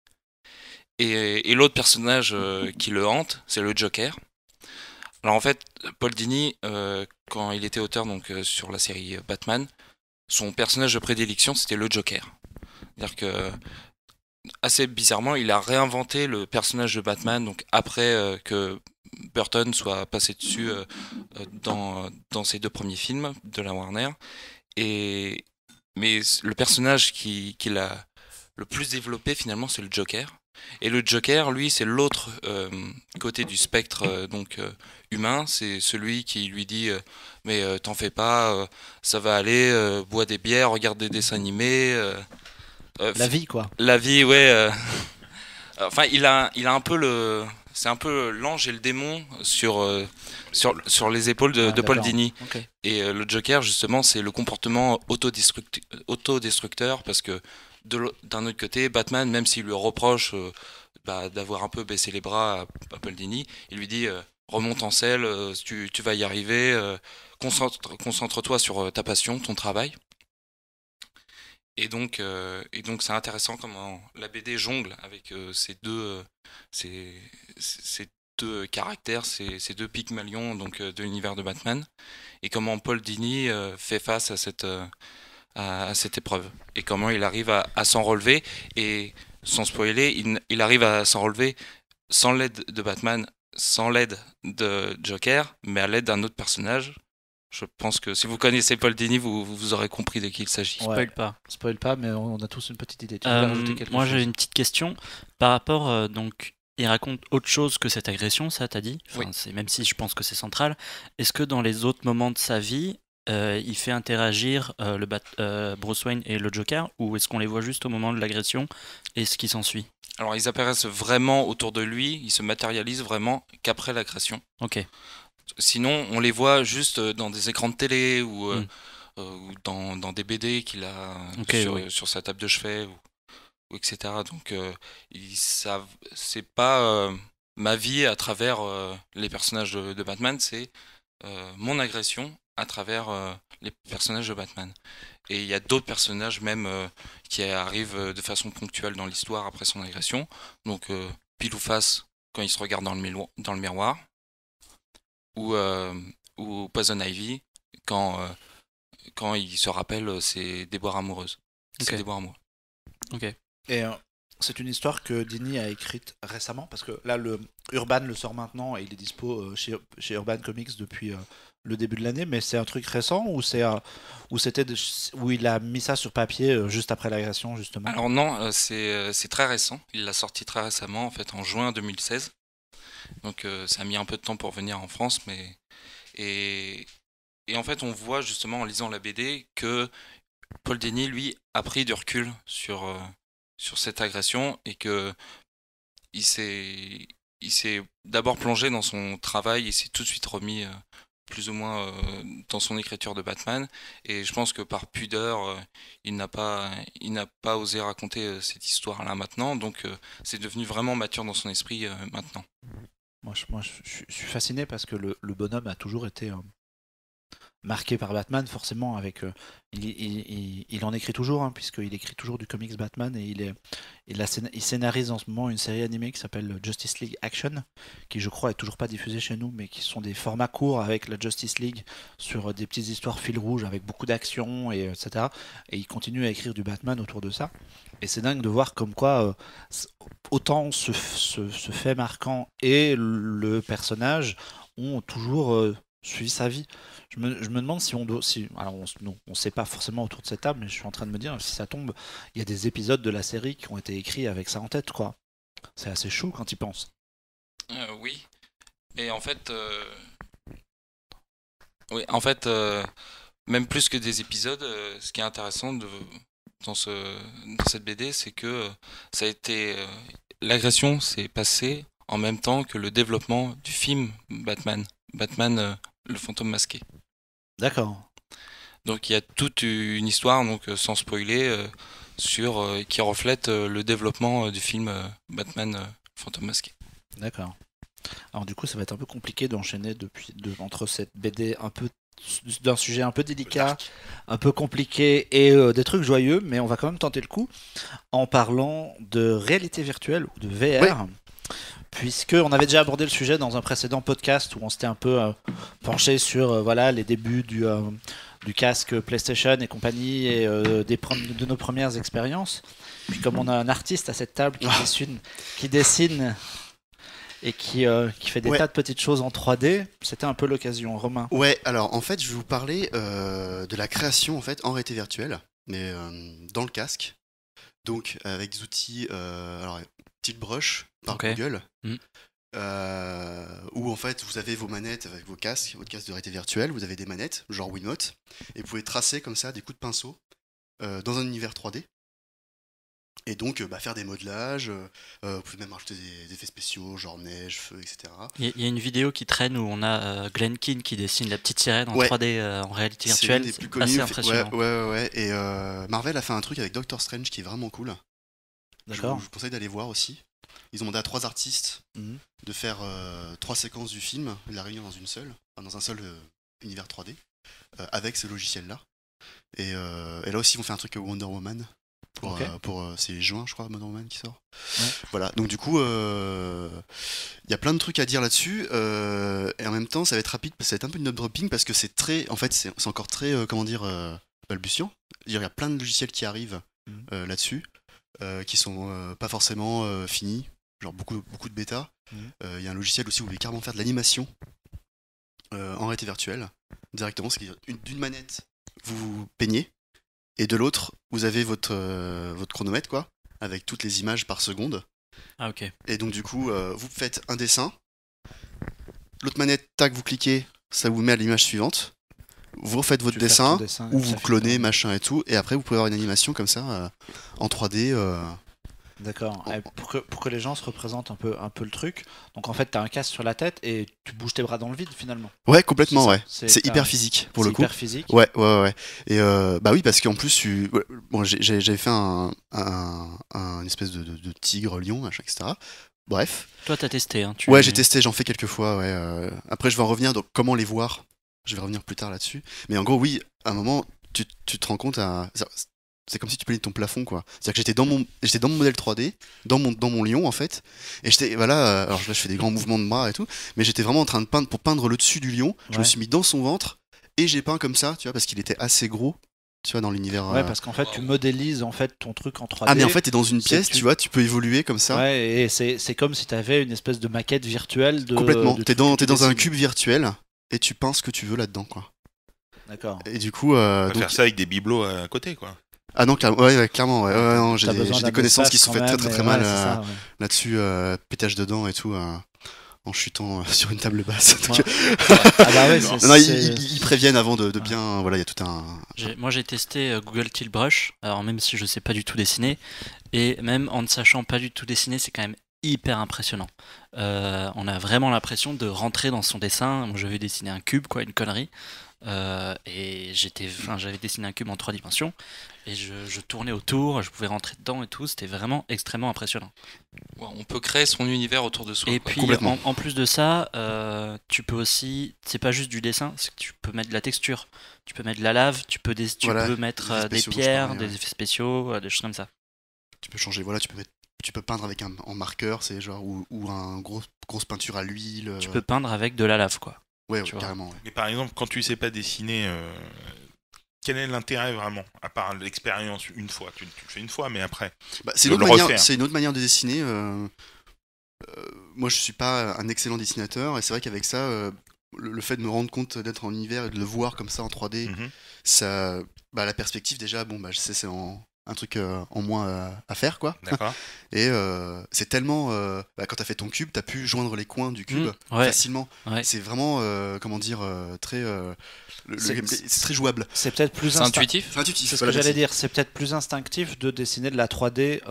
Et l'autre personnage qui le hante, c'est le Joker. Alors en fait, Paul Dini, quand il était auteur sur la série Batman, son personnage de prédilection, c'était le Joker. C'est-à-dire que, assez bizarrement, il a réinventé le personnage de Batman donc après que Burton soit passé dessus dans ses deux premiers films de la Warner. Mais le personnage qu'il a le plus développé finalement, c'est le Joker. Et le Joker, lui, c'est l'autre côté du spectre humain. C'est celui qui lui dit mais t'en fais pas, ça va aller, bois des bières, regarde des dessins animés. La vie quoi. La vie, ouais. Enfin, il a un peu c'est un peu l'ange et le démon sur les épaules de Paul Dini. Okay. Et le Joker, justement, c'est le comportement autodestructeur parce que d'un autre côté, Batman, même s'il lui reproche d'avoir un peu baissé les bras à Paul Dini, il lui dit remonte en selle, tu vas y arriver, concentre-toi sur ta passion, ton travail. Et donc c'est intéressant comment la BD jongle avec ces deux caractères, ces deux Pygmalions de l'univers de Batman, et comment Paul Dini fait face à cette épreuve et comment il arrive à s'en relever. Et sans spoiler, il arrive à s'en relever sans l'aide de Batman, sans l'aide de Joker, mais à l'aide d'un autre personnage. Je pense que si vous connaissez Paul Dini, vous aurez compris de qui il s'agit. Ouais. Spoil pas, mais on a tous une petite idée. Tu veux rajouter quelque chose? J'ai une petite question par rapport il raconte autre chose que cette agression, ça t'as dit, Oui. Même si je pense que c'est central. Est-ce que dans les autres moments de sa vie, il fait interagir Bruce Wayne et le Joker, ou est-ce qu'on les voit juste au moment de l'agression et ce qui s'ensuit? Alors ils apparaissent vraiment autour de lui, ils se matérialisent vraiment qu'après l'agression. Ok. Sinon, on les voit juste dans des écrans de télé ou dans des BD qu'il a sur sa table de chevet. ou etc. Donc ils savent, c'est pas ma vie à travers les personnages de Batman, c'est mon agression à travers les personnages de Batman. Et il y a d'autres personnages même qui arrivent de façon ponctuelle dans l'histoire après son agression. Donc pile ou face quand il se regarde dans le miroir, ou Poison Ivy quand il se rappelle ses déboires amoureuses. Ses Ok. déboires amoureux. Ok. Et c'est une histoire que Dini a écrite récemment, parce que là, le Urban le sort maintenant et il est dispo chez Urban Comics depuis le début de l'année, mais c'est un truc récent ou où il a mis ça sur papier juste après l'agression, justement. Alors non, c'est très récent. Il l'a sorti très récemment, en fait en juin 2016. Donc ça a mis un peu de temps pour venir en France, mais et en fait on voit justement en lisant la BD que Paul Dini lui a pris du recul sur cette agression et que il s'est d'abord plongé dans son travail et s'est tout de suite remis plus ou moins dans son écriture de Batman, et je pense que par pudeur il n'a pas osé raconter cette histoire là maintenant, donc c'est devenu vraiment mature dans son esprit maintenant. Je suis fasciné parce que le bonhomme a toujours été marqué par Batman, forcément. Il en écrit toujours, hein, puisqu'il écrit toujours du comics Batman, et il scénarise en ce moment une série animée qui s'appelle Justice League Action, qui je crois est toujours pas diffusée chez nous, mais qui sont des formats courts avec la Justice League sur des petites histoires fil rouge avec beaucoup d'action, et etc. Et il continue à écrire du Batman autour de ça. Et c'est dingue de voir comme quoi autant ce fait marquant et le personnage ont toujours suivi sa vie. Je me demande si on doit. Alors, on sait pas forcément autour de cette table, mais je suis en train de me dire, si ça tombe, il y a des épisodes de la série qui ont été écrits avec ça en tête, quoi. C'est assez chaud quand il pense. Oui. Et en fait, même plus que des épisodes, ce qui est intéressant dans cette BD, c'est que ça a été. L'agression s'est passée en même temps que le développement du film Batman. Batman, le fantôme masqué. D'accord. Donc il y a toute une histoire, donc sans spoiler, qui reflète le développement du film Batman Fantôme masqué. D'accord. Alors du coup, ça va être un peu compliqué d'enchaîner entre cette BD d'un sujet un peu délicat, un peu compliqué, et des trucs joyeux, mais on va quand même tenter le coup en parlant de réalité virtuelle ou de VR. Ouais. Puisque on avait déjà abordé le sujet dans un précédent podcast où on s'était un peu penché sur voilà, les débuts du casque PlayStation et compagnie, et de nos premières expériences. Puis comme on a un artiste à cette table qui dessine et qui fait des tas de petites choses en 3D, c'était un peu l'occasion. Romain. Ouais, alors en fait, je vais vous parler de la création en fait en réalité virtuelle, mais dans le casque. Donc avec des outils, alors Tiltbrush par Google, où en fait vous avez vos manettes avec votre casque de réalité virtuelle, vous avez des manettes genre Wiimote, et vous pouvez tracer comme ça des coups de pinceau dans un univers 3D. Et donc faire des modelages, vous pouvez même rajouter des effets spéciaux, genre neige, feu, etc. Il y a une vidéo qui traîne où on a Glenn Keane qui dessine la petite sirène en 3D en réalité virtuelle. C'est l'une des plus assez connues. impressionnant. Ouais. Et Marvel a fait un truc avec Doctor Strange qui est vraiment cool. D'accord. Je vous conseille d'aller voir aussi. Ils ont demandé à 3 artistes de faire 3 séquences du film, de la réunir dans un seul univers 3D, avec ce logiciel-là. Et là aussi, ils vont faire un truc avec Wonder Woman. C'est juin, je crois, Wonder Woman qui sort. Ouais. Voilà, donc du coup, il y a plein de trucs à dire là-dessus, et en même temps, ça va être rapide, ça va être un peu une dropping parce que c'est très, en fait, c'est encore très, balbutiant. Il y a plein de logiciels qui arrivent là-dessus, qui sont pas forcément finis, genre beaucoup de bêta. Il y a un logiciel aussi où vous pouvez carrément faire de l'animation en réalité virtuelle directement, c'est d'une manette vous peignez. Et de l'autre, vous avez votre chronomètre, quoi, avec toutes les images par seconde. Ah, ok. Et donc, du coup, vous faites un dessin. L'autre manette, tac, vous cliquez, ça vous met à l'image suivante. Vous refaites votre dessin, ou vous clonez, machin et tout. Et après, vous pouvez avoir une animation comme ça, en 3D, D'accord. Et pour que les gens se représentent un peu le truc, donc en fait, t'as un casque sur la tête et tu bouges tes bras dans le vide finalement. Ouais, complètement, C'est ça. ouais. C'est hyper physique pour le coup. Hyper physique. Ouais, ouais, ouais. Et bah oui, parce qu'en plus, ouais, bon, j'avais fait un espèce de tigre, lion, machin, etc. Bref. Toi, t'as testé, hein, Ouais, j'ai testé, j'en fais quelques fois, ouais. Après, je vais en revenir, donc comment les voir. Je vais revenir plus tard là-dessus. Mais en gros, oui, à un moment, tu te rends compte c'est comme si tu payais ton plafond, quoi. C'est-à-dire que j'étais dans mon modèle 3D, dans mon lion, en fait. Et j'étais, voilà, alors là, je fais des grands mouvements de bras et tout. Mais j'étais vraiment en train de peindre, pour peindre le dessus du lion. Je me suis mis dans son ventre et j'ai peint comme ça, tu vois, parce qu'il était assez gros, tu vois, dans l'univers. Ouais, parce qu'en fait, tu modélises en fait ton truc en 3D. Ah, mais en fait, t'es dans une pièce, tu vois, tu peux évoluer comme ça. Ouais, et c'est comme si t'avais une espèce de maquette virtuelle de. Complètement. de T'es trucs que tu dans un dessines. cube virtuel et tu peins ce que tu veux là-dedans, quoi. D'accord. Et du coup, On va donc... faire ça avec des bibelots à côté, quoi. Ah non, ouais, clairement, ouais. Non, j'ai T'as besoin des d'un connaissances qui espace se sont quand faites très même, très et mal ouais, c'est ça, ouais. là-dessus, pétage de dents et tout, en chutant sur une table basse. Donc, Ouais. Ah bah ouais, non, ils préviennent avant de bien. Voilà, il y a tout un. Moi, j'ai testé Google Tilt Brush, alors même si je sais pas du tout dessiner, et même en ne sachant pas du tout dessiner, c'est quand même hyper impressionnant. On a vraiment l'impression de rentrer dans son dessin. Moi, j'avais dessiné un cube, quoi, une connerie. Et j'avais dessiné un cube en 3 dimensions et je tournais autour, je pouvais rentrer dedans et tout, c'était vraiment extrêmement impressionnant. Ouais, on peut créer son univers autour de soi. Et quoi. puis Complètement. en plus de ça, tu peux aussi, c'est pas juste du dessin, c'est que tu peux mettre de la texture, tu peux mettre de la lave, tu peux Voilà, mettre des effets des spéciaux, pierres, je parlais, des effets spéciaux, des choses comme ça. Tu peux changer, voilà, tu peux peindre avec en marqueur, c'est genre ou un grosse peinture à l'huile. Tu peux peindre avec de la lave, quoi. Ouais, tu vois. carrément. Ouais. Mais par exemple, quand tu sais pas dessiner, quel est l'intérêt vraiment? À part l'expérience une fois, tu le fais une fois, mais après. Bah, c'est De une autre le manière. refaire. C'est une autre manière de dessiner. Moi, je suis pas un excellent dessinateur, et c'est vrai qu'avec ça, le fait de me rendre compte d'être en univers et de le voir comme ça en 3D, Mhm. ça, bah, la perspective déjà, bon, bah, je sais, c'est un truc en moins à faire, quoi. D'accord. Et c'est tellement, bah, quand t'as fait ton cube, t'as pu joindre les coins du cube Ouais. facilement. Ouais. C'est vraiment, comment dire, très, C'est- gameplay, c'est très jouable. C'est peut-être plus C'est intuitif. C'est intuitif. C'est ce voilà, que j'allais merci. dire, c'est peut-être plus instinctif de dessiner de la 3D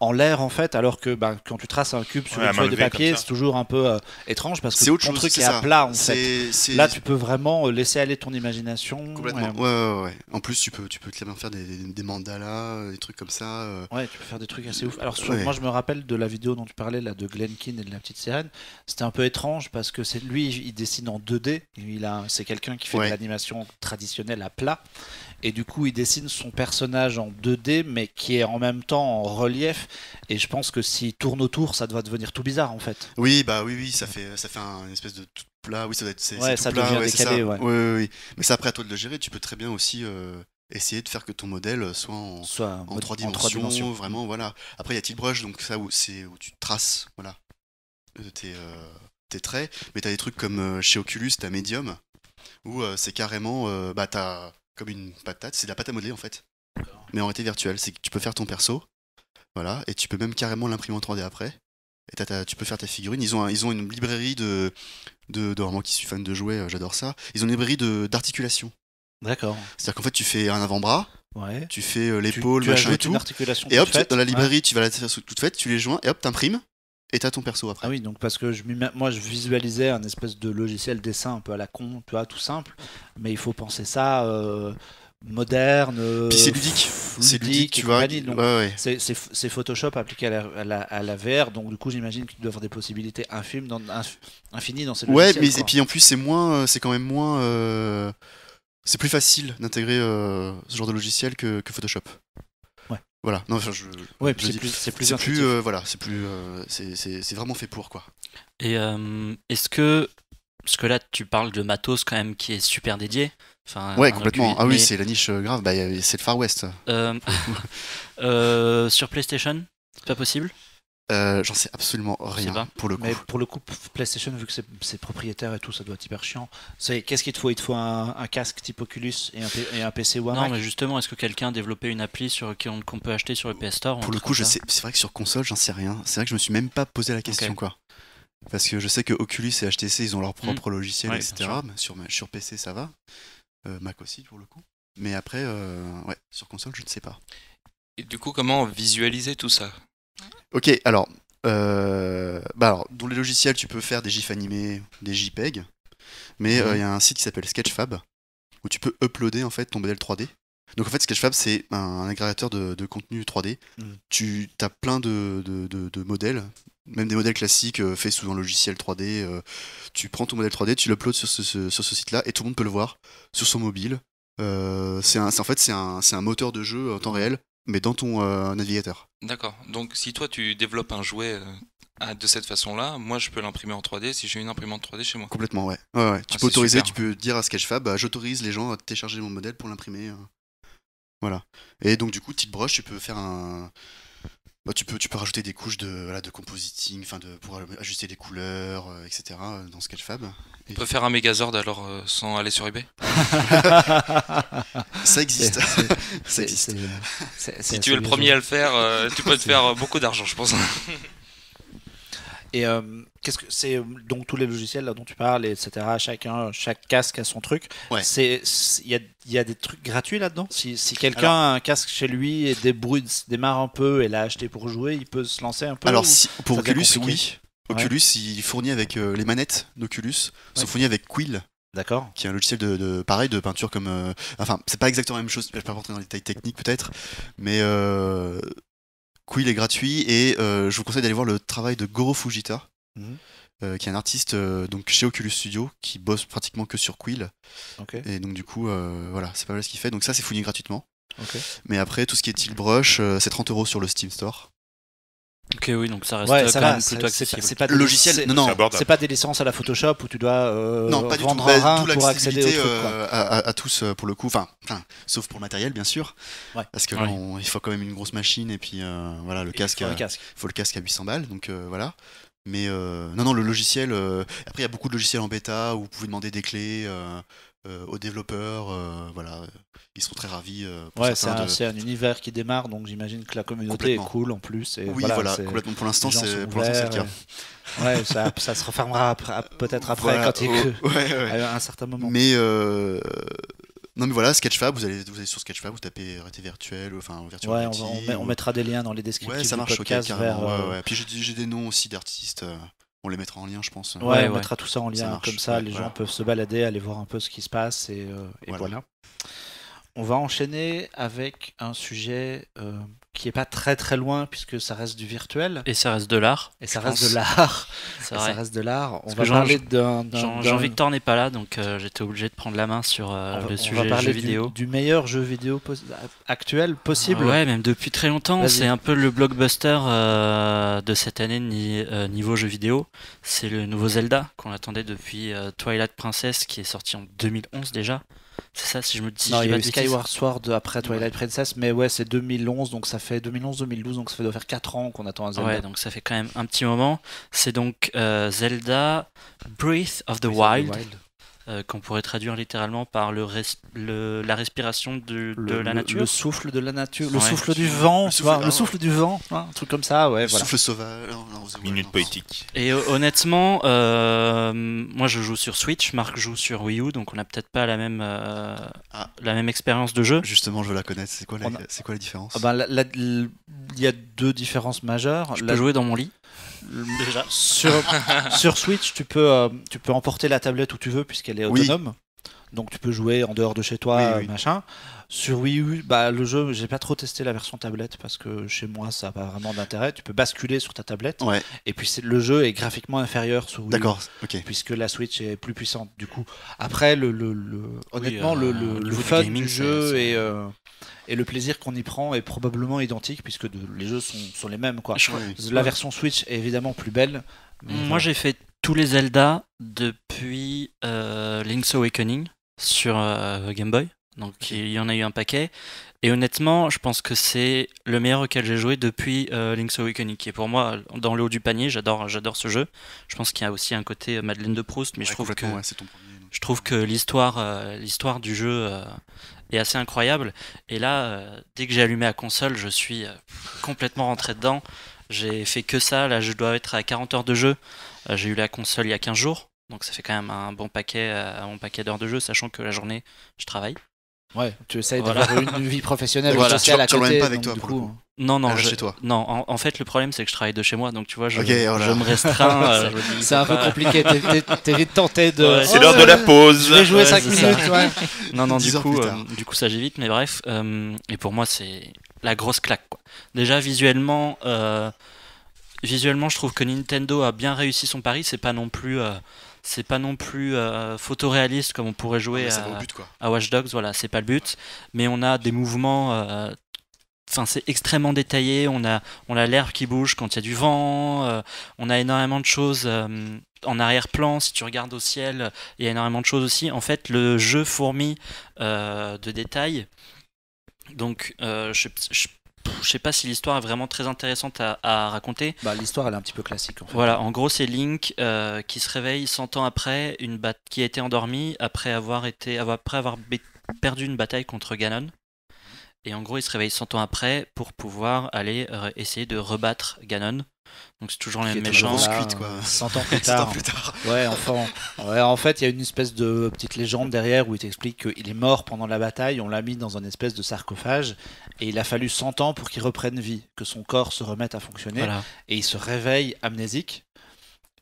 en l'air en fait, alors que quand tu traces un cube sur Ouais, une à main feuille de levée, papier, comme ça. c'est toujours un peu étrange parce que C'est autre ton chose, truc c'est est ça. à plat en fait. C'est Là, tu peux vraiment laisser aller ton imagination. complètement. et- Ouais. En plus, tu peux clairement faire des mandalas, des trucs comme ça. Ouais, tu peux faire des trucs assez ouf. Alors, Ouais. moi, je me rappelle de la vidéo dont tu parlais, là, de Glenkin et de la petite sirène. C'était un peu étrange parce que lui, il dessine en 2D. C'est quelqu'un qui fait Ouais. de l'animation traditionnelle à plat. Et du coup, il dessine son personnage en 2D, mais qui est en même temps en relief. Et je pense que s'il tourne autour, ça doit devenir tout bizarre, en fait. Oui, bah oui, ça fait une espèce de tout plat. Oui, ça doit être. Ouais, tout ça plat, devient ouais, c'est décalé, ça. ouais. Oui. Mais c'est après à toi de le gérer. Tu peux très bien aussi essayer de faire que ton modèle soit Soit en 3 dimensions, vraiment, voilà. Après, il y a Tilt Brush, donc ça où tu traces, voilà, tes traits. Mais t'as des trucs comme chez Oculus, t'as Medium, où c'est carrément, bah t'as comme une patate, c'est de la pâte à modeler en fait, mais en réalité virtuelle. C'est que tu peux faire ton perso, voilà, et tu peux même carrément l'imprimer en 3D après. Et tu peux faire ta figurine. Ils ont une librairie moi qui suis fan de jouets, j'adore ça. Ils ont une librairie d'articulation. D'accord. C'est-à-dire qu'en fait, tu fais un avant-bras, Ouais. tu fais l'épaule, Tu machin et ajoutes une tout. articulation Et hop, toute faite. dans la Ouais. librairie, tu vas la faire toute faite, tu les joins, et hop, t'imprimes, et t'as ton perso après. Ah oui, donc parce que moi je visualisais un espèce de logiciel dessin un peu à la con, tu vois, tout simple, mais il faut penser ça moderne, Puis c'est ludique. C'est ludique, et tu vois. compagnie, donc Ouais. c'est Photoshop appliqué à la VR, donc du coup j'imagine qu'il doit avoir des possibilités infinies dans ces Ouais, logiciels. mais quoi. et puis en plus, c'est quand même moins. C'est plus facile d'intégrer ce genre de logiciel que Photoshop. Ouais. Voilà. Non, enfin, Ouais, je puis dis- c'est plus c'est intuitif. plus, voilà, c'est plus, c'est vraiment fait pour quoi. Et est-ce que, parce que là tu parles de matos quand même qui est super dédié. Enfin, Ouais, un complètement. Oculus, Ah oui, mais, c'est la niche grave. Bah, c'est le Far West. sur PlayStation, c'est pas possible. J'en sais absolument rien pas. pour le coup. Mais pour le coup, PlayStation, vu que c'est propriétaire et tout, ça doit être hyper chiant. Qu'est-ce qu'il te faut? Il te faut un casque type Oculus et un PC ou un Non, Mac. mais justement, est-ce que quelqu'un a développé une appli qu'on peut acheter sur le PS Store ou un Pour le truc coup, comme ça c'est vrai que sur console, j'en sais rien. C'est vrai que je me suis même pas posé la question, Ok. quoi. Parce que je sais que Oculus et HTC, ils ont leur propre logiciel, Ouais, etc. bien Mais sur PC, ça va. Mac aussi, pour le coup. Mais après, ouais, sur console, je ne sais pas. Et du coup, comment visualiser tout ça? Ok, alors, dans les logiciels, tu peux faire des GIFs animés, des JPEG, mais il y a un site qui s'appelle Sketchfab où tu peux uploader en fait ton modèle 3D. Donc en fait, Sketchfab c'est un agrégateur de contenu 3D. Tu as plein de modèles, même des modèles classiques faits sous un logiciel 3D. Tu prends ton modèle 3D, tu l'uploads sur ce site-là et tout le monde peut le voir sur son mobile. C'est un moteur de jeu en temps réel, mais dans ton navigateur. D'accord. Donc, si toi, tu développes un jouet de cette façon-là, moi, je peux l'imprimer en 3D si j'ai une imprimante 3D chez moi. Complètement, ouais. Ouais. Tu Ah, peux c'est autoriser, super. tu peux dire à Sketchfab, j'autorise les gens à télécharger mon modèle pour l'imprimer. Voilà. Et donc du coup, TickBrush, tu peux faire un. Tu peux rajouter des couches de compositing, pour ajuster les couleurs, etc. dans Sketchfab. On peut faire un Megazord alors sans aller sur eBay? Ça existe. C'est- existe. Si tu es le premier à le faire, tu peux te faire beaucoup d'argent, je pense. Et qu'est-ce que c'est donc tous les logiciels là dont tu parles, etc. Chaque casque a son truc. Ouais. Il y a des trucs gratuits là-dedans. Si quelqu'un a un casque chez lui et démarre un peu et l'a acheté pour jouer, il peut se lancer un peu. Alors, ou pour ça devient Oculus, compliqué? oui. Oculus, il fournit avec les manettes d'Oculus, sont fournies avec Quill, D'accord. qui est un logiciel pareil de peinture comme. Enfin, c'est pas exactement la même chose. Je vais pas rentrer dans les détails techniques peut-être, mais Quill est gratuit et je vous conseille d'aller voir le travail de Goro Fujita, qui est un artiste donc chez Oculus Studio qui bosse pratiquement que sur Quill. Ok. Et donc du coup, voilà, c'est pas mal ce qu'il fait. Donc ça, c'est fourni gratuitement. Ok. Mais après, tout ce qui est TickBrush, c'est 30€ sur le Steam Store. Ok, oui, donc ça reste Ouais, ça quand va. même plutôt accessible. C'est pas Le des logiciel, c'est- non, C'est abordable. C'est pas des licences à la Photoshop où tu dois non, pas du tout. vendre un rein D'où pour accéder au l'accessibilité truc. Quoi. à tous pour le coup. Enfin, sauf pour le matériel, bien sûr. Ouais. Parce que là, il faut quand même une grosse machine et puis voilà, le casque. Il faut un casque. Il faut le casque à 800 balles, donc voilà. Mais non, le logiciel. Après, il y a beaucoup de logiciels en bêta où vous pouvez demander des clés aux développeurs. Voilà, ils sont très ravis. Pour Ouais, certains c'est un univers qui démarre, donc j'imagine que la communauté est Complètement. cool en plus. Et Oui, voilà, complètement. Pour l'instant, les gens c'est sont le cas. ouverts, Ouais, ça se refermera peut-être après Voilà, quand il y a ouais. à un certain moment. Mais non, mais voilà, Sketchfab, vous allez sur Sketchfab, vous tapez réalité virtuelle, enfin virtual Ouais, reality, on mettra des liens dans les descriptifs ouais, ça du marche, podcast ok, vers. carrément. Ouais. Puis j'ai des noms aussi d'artistes, on les mettra en lien, je pense. Ouais, on ouais. mettra tout ça en Ça lien, marche, comme ça ouais, les voilà. gens peuvent se balader, aller voir un peu ce qui se passe et voilà. On va enchaîner avec un sujet qui est pas très très loin puisque ça reste du virtuel Et ça reste de l'art. et ça je reste pense. de l'art. C'est Et vrai. ça reste de l'art. On Parce va que parler d'un Jean-Victor n'est pas là, donc j'étais obligé de prendre la main sur on le va sujet parler jeux vidéo. du meilleur jeu vidéo actuel possible. Ouais, même depuis très longtemps, Vas-y. c'est un peu le blockbuster de cette année niveau jeu vidéo. C'est le nouveau Zelda qu'on attendait depuis Twilight Princess qui est sorti en 2011 déjà. C'est ça, si je me dis. Non, je dis il y a pas eu de bêtises. Skyward Sword après Twilight Princess, mais ouais, c'est 2011, donc ça fait 2011-2012, donc ça doit faire 4 ans qu'on attend un Zelda. Ouais, donc ça fait quand même un petit moment. C'est donc Zelda Breath of the Wild, qu'on pourrait traduire littéralement par la respiration de la nature. Le souffle de la nature, le Ouais. souffle du vent, Le tu souffle, vois, ah le ouais. souffle du vent, hein, un truc comme ça, ouais, Le voilà. souffle sauvage. Minute poétique. Et honnêtement, moi je joue sur Switch, Marc joue sur Wii U, donc on n'a peut-être pas la même expérience de jeu. Justement, je veux la connaître. C'est quoi On a- c'est quoi la différence? Ah ben, il y a deux différences majeures. Je peux jouer dans mon lit. Déjà, sur Switch, tu peux emporter la tablette où tu veux puisqu'elle est Oui. autonome. Donc tu peux jouer en dehors de chez toi, Oui. machin. Sur Wii U, bah, le jeu, j'ai pas trop testé la version tablette parce que chez moi ça n'a pas vraiment d'intérêt. Tu peux basculer sur ta tablette Ouais, et puis le jeu est graphiquement inférieur sur Wii U. d'accord, ok. Puisque la Switch est plus puissante du coup. Après, honnêtement, au le niveau du fun gaming, du jeu c'est- et le plaisir qu'on y prend est probablement identique puisque les jeux sont les mêmes, quoi. Oui. La version Switch est évidemment plus belle. mais Moi voilà. j'ai fait tous les Zelda depuis Link's Awakening sur Game Boy. Donc il y en a eu un paquet. Et honnêtement, je pense que c'est le meilleur auquel j'ai joué depuis Link's Awakening, qui est pour moi dans le haut du panier. J'adore ce jeu. Je pense qu'il y a aussi un côté Madeleine de Proust, mais Ouais, je trouve que complètement, ouais, c'est ton premier. donc. je trouve que l'histoire du jeu est assez incroyable. Et là, dès que j'ai allumé la console, je suis complètement rentré dedans. J'ai fait que ça. Là, je dois être à 40 heures de jeu. J'ai eu la console il y a 15 jours. Donc ça fait quand même un bon paquet d'heures de jeu, sachant que la journée, je travaille. Ouais, tu essayes Voilà. d'avoir une vie professionnelle Voilà. ou sociale à Tu l'emmènes côté. pas avec donc, toi, du pour le coup, coup. Non, Elle reste chez toi. non. En fait, le problème c'est que je travaille de chez moi, donc tu vois, je Ok, voilà. me restreins. Je me dis, c'est un peu compliqué. T'es vite tenté de. Ouais, C'est l'heure de la pause. Je vais jouer Ouais, 5 c'est ça. minutes. Ouais. Non, 10 heures plus tard. du coup, ça j'évite, mais bref. Et pour moi, c'est la grosse claque, quoi. Déjà, visuellement, je trouve que Nintendo a bien réussi son pari. C'est pas non plus photoréaliste comme on pourrait jouer Mais ça va au but, quoi. à Watch Dogs. Voilà, c'est pas le but. Mais on a des mouvements. Enfin, c'est extrêmement détaillé. On a l'herbe qui bouge quand il y a du vent. On a énormément de choses en arrière-plan. Si tu regardes au ciel, il y a énormément de choses aussi. En fait, le jeu fourmille de détails. Donc, je sais pas si l'histoire est vraiment très intéressante à raconter. Bah, l'histoire, elle est un petit peu classique en fait. Voilà, en gros, c'est Link qui se réveille 100 ans après, qui a été endormi après avoir perdu une bataille contre Ganon. Et en gros, il se réveille 100 ans après pour pouvoir aller essayer de rebattre Ganon. Donc c'est toujours les Qui mêmes était la méchants. grosse cuite, quoi. 100 ans plus 100 ans tard. plus tard. Ouais, enfin, ouais, en fait, il y a une espèce de petite légende derrière où il t'explique qu'il est mort pendant la bataille. On l'a mis dans une espèce de sarcophage et il a fallu 100 ans pour qu'il reprenne vie, que son corps se remette à fonctionner. Voilà. Et il se réveille amnésique.